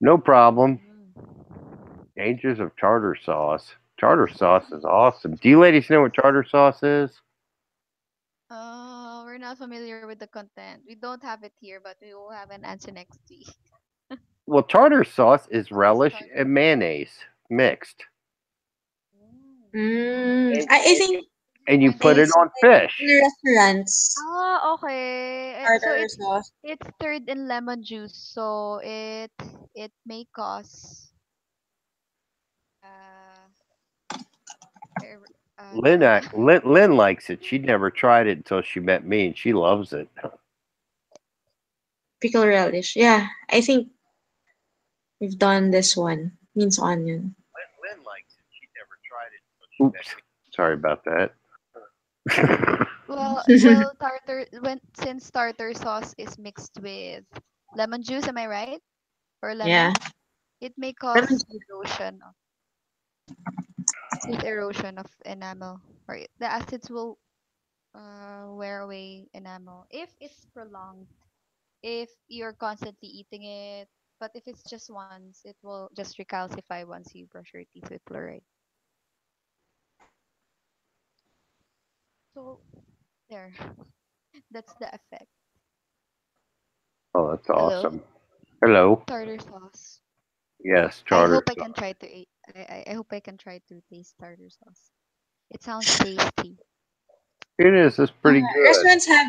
no problem. Mm. Dangers of tartar sauce. Tartar sauce is awesome. Do you ladies know what tartar sauce is? Oh, we're not familiar with the content. We don't have it here, but we will have an answer next week. Well, tartar sauce is What is relish tartar and sauce? mayonnaise mixed, Mm. Mm, and, I and you think and you Find it put it it's here. on in fish. the restaurants. Okay. So Tartar it's sauce. it's stirred in lemon juice, so it may cause uh, diarrhea. Lynn likes it. She never tried it until she met me, and she loves it. Pickle relish. Yeah, I think we've done this one. Means onion. Lynn likes it. She never tried it until she met. Oops, sorry about that. Well, tartar when since tartar sauce is mixed with lemon juice, am I right? Or lemon, Yeah. it may Lemon cause erosion of enamel, or the acids will wear away enamel if it's prolonged. If you're constantly eating it, but if it's just once, it will just recalcify once you brush your teeth with fluoride. So there, that's the effect. Oh, that's Hello, awesome. Hello. tartar sauce. Yes, I tartar hope I can sauce. try to eat. I hope I can try to taste tartar sauce. It sounds tasty. It is. It's pretty good. restaurants have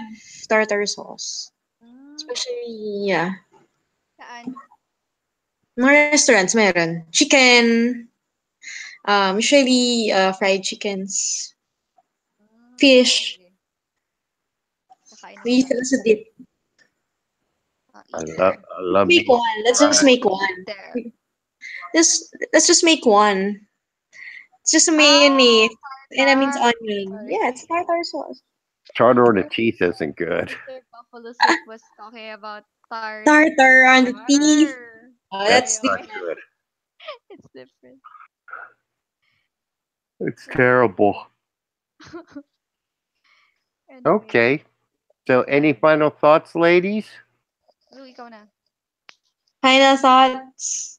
tartar sauce. Mm, Especially, yeah. saan? Mga restaurants meron. Chicken, usually fried chickens, fish. Sige. Kakain We ako use nun. it as a dip. Easter. I love Make beef one. Let's just fried. make Easter. one. Let's just make one. It's just a mayonnaise. And that means Tartar. onion. Sorry. Yeah, it's tartar sauce. Tartar on the Mr. teeth isn't good. Mr. Buffalo Soup was talking about Tartar on the teeth. tartar. Oh, That's Okay, that's not okay. different. good. It's different. It's So, terrible. anyway. Okay. So, any Yeah. final thoughts, ladies? Go, ikaw na. Final thoughts.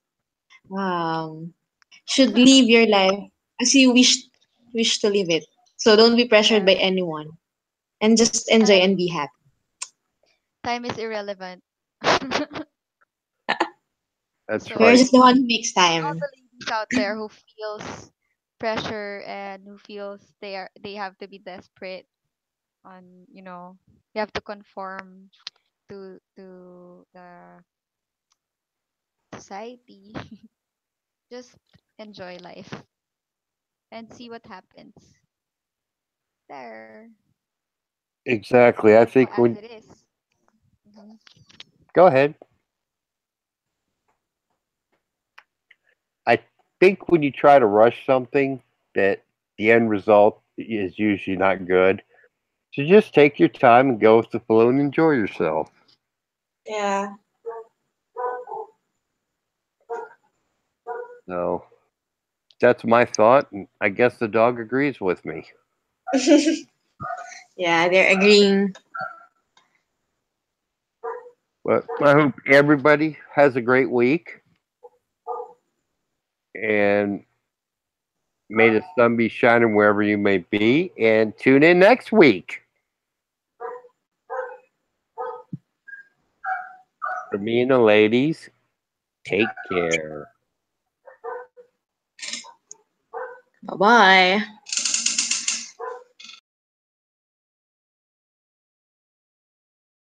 Should live your life as you wish to live it. So don't be pressured by Yeah. anyone, and just enjoy Time and be happy. time is irrelevant. That's We're right. just So the one who makes all time. the ladies out there who feels pressure and who feels they have to be desperate on, you have to conform to the society. Just enjoy life and see what happens there. Exactly. I Life think as when it is. Mhm. go ahead. I think when you try to rush something, that the end result is usually not good. So just take your time and go with the flow and enjoy yourself. Yeah. So that's my thought, and I guess the dog agrees with me. Yeah, they're agreeing. But I hope everybody has a great week, and may the sun be shining wherever you may be. And tune in next week for me and the ladies. Take care. Bye bye.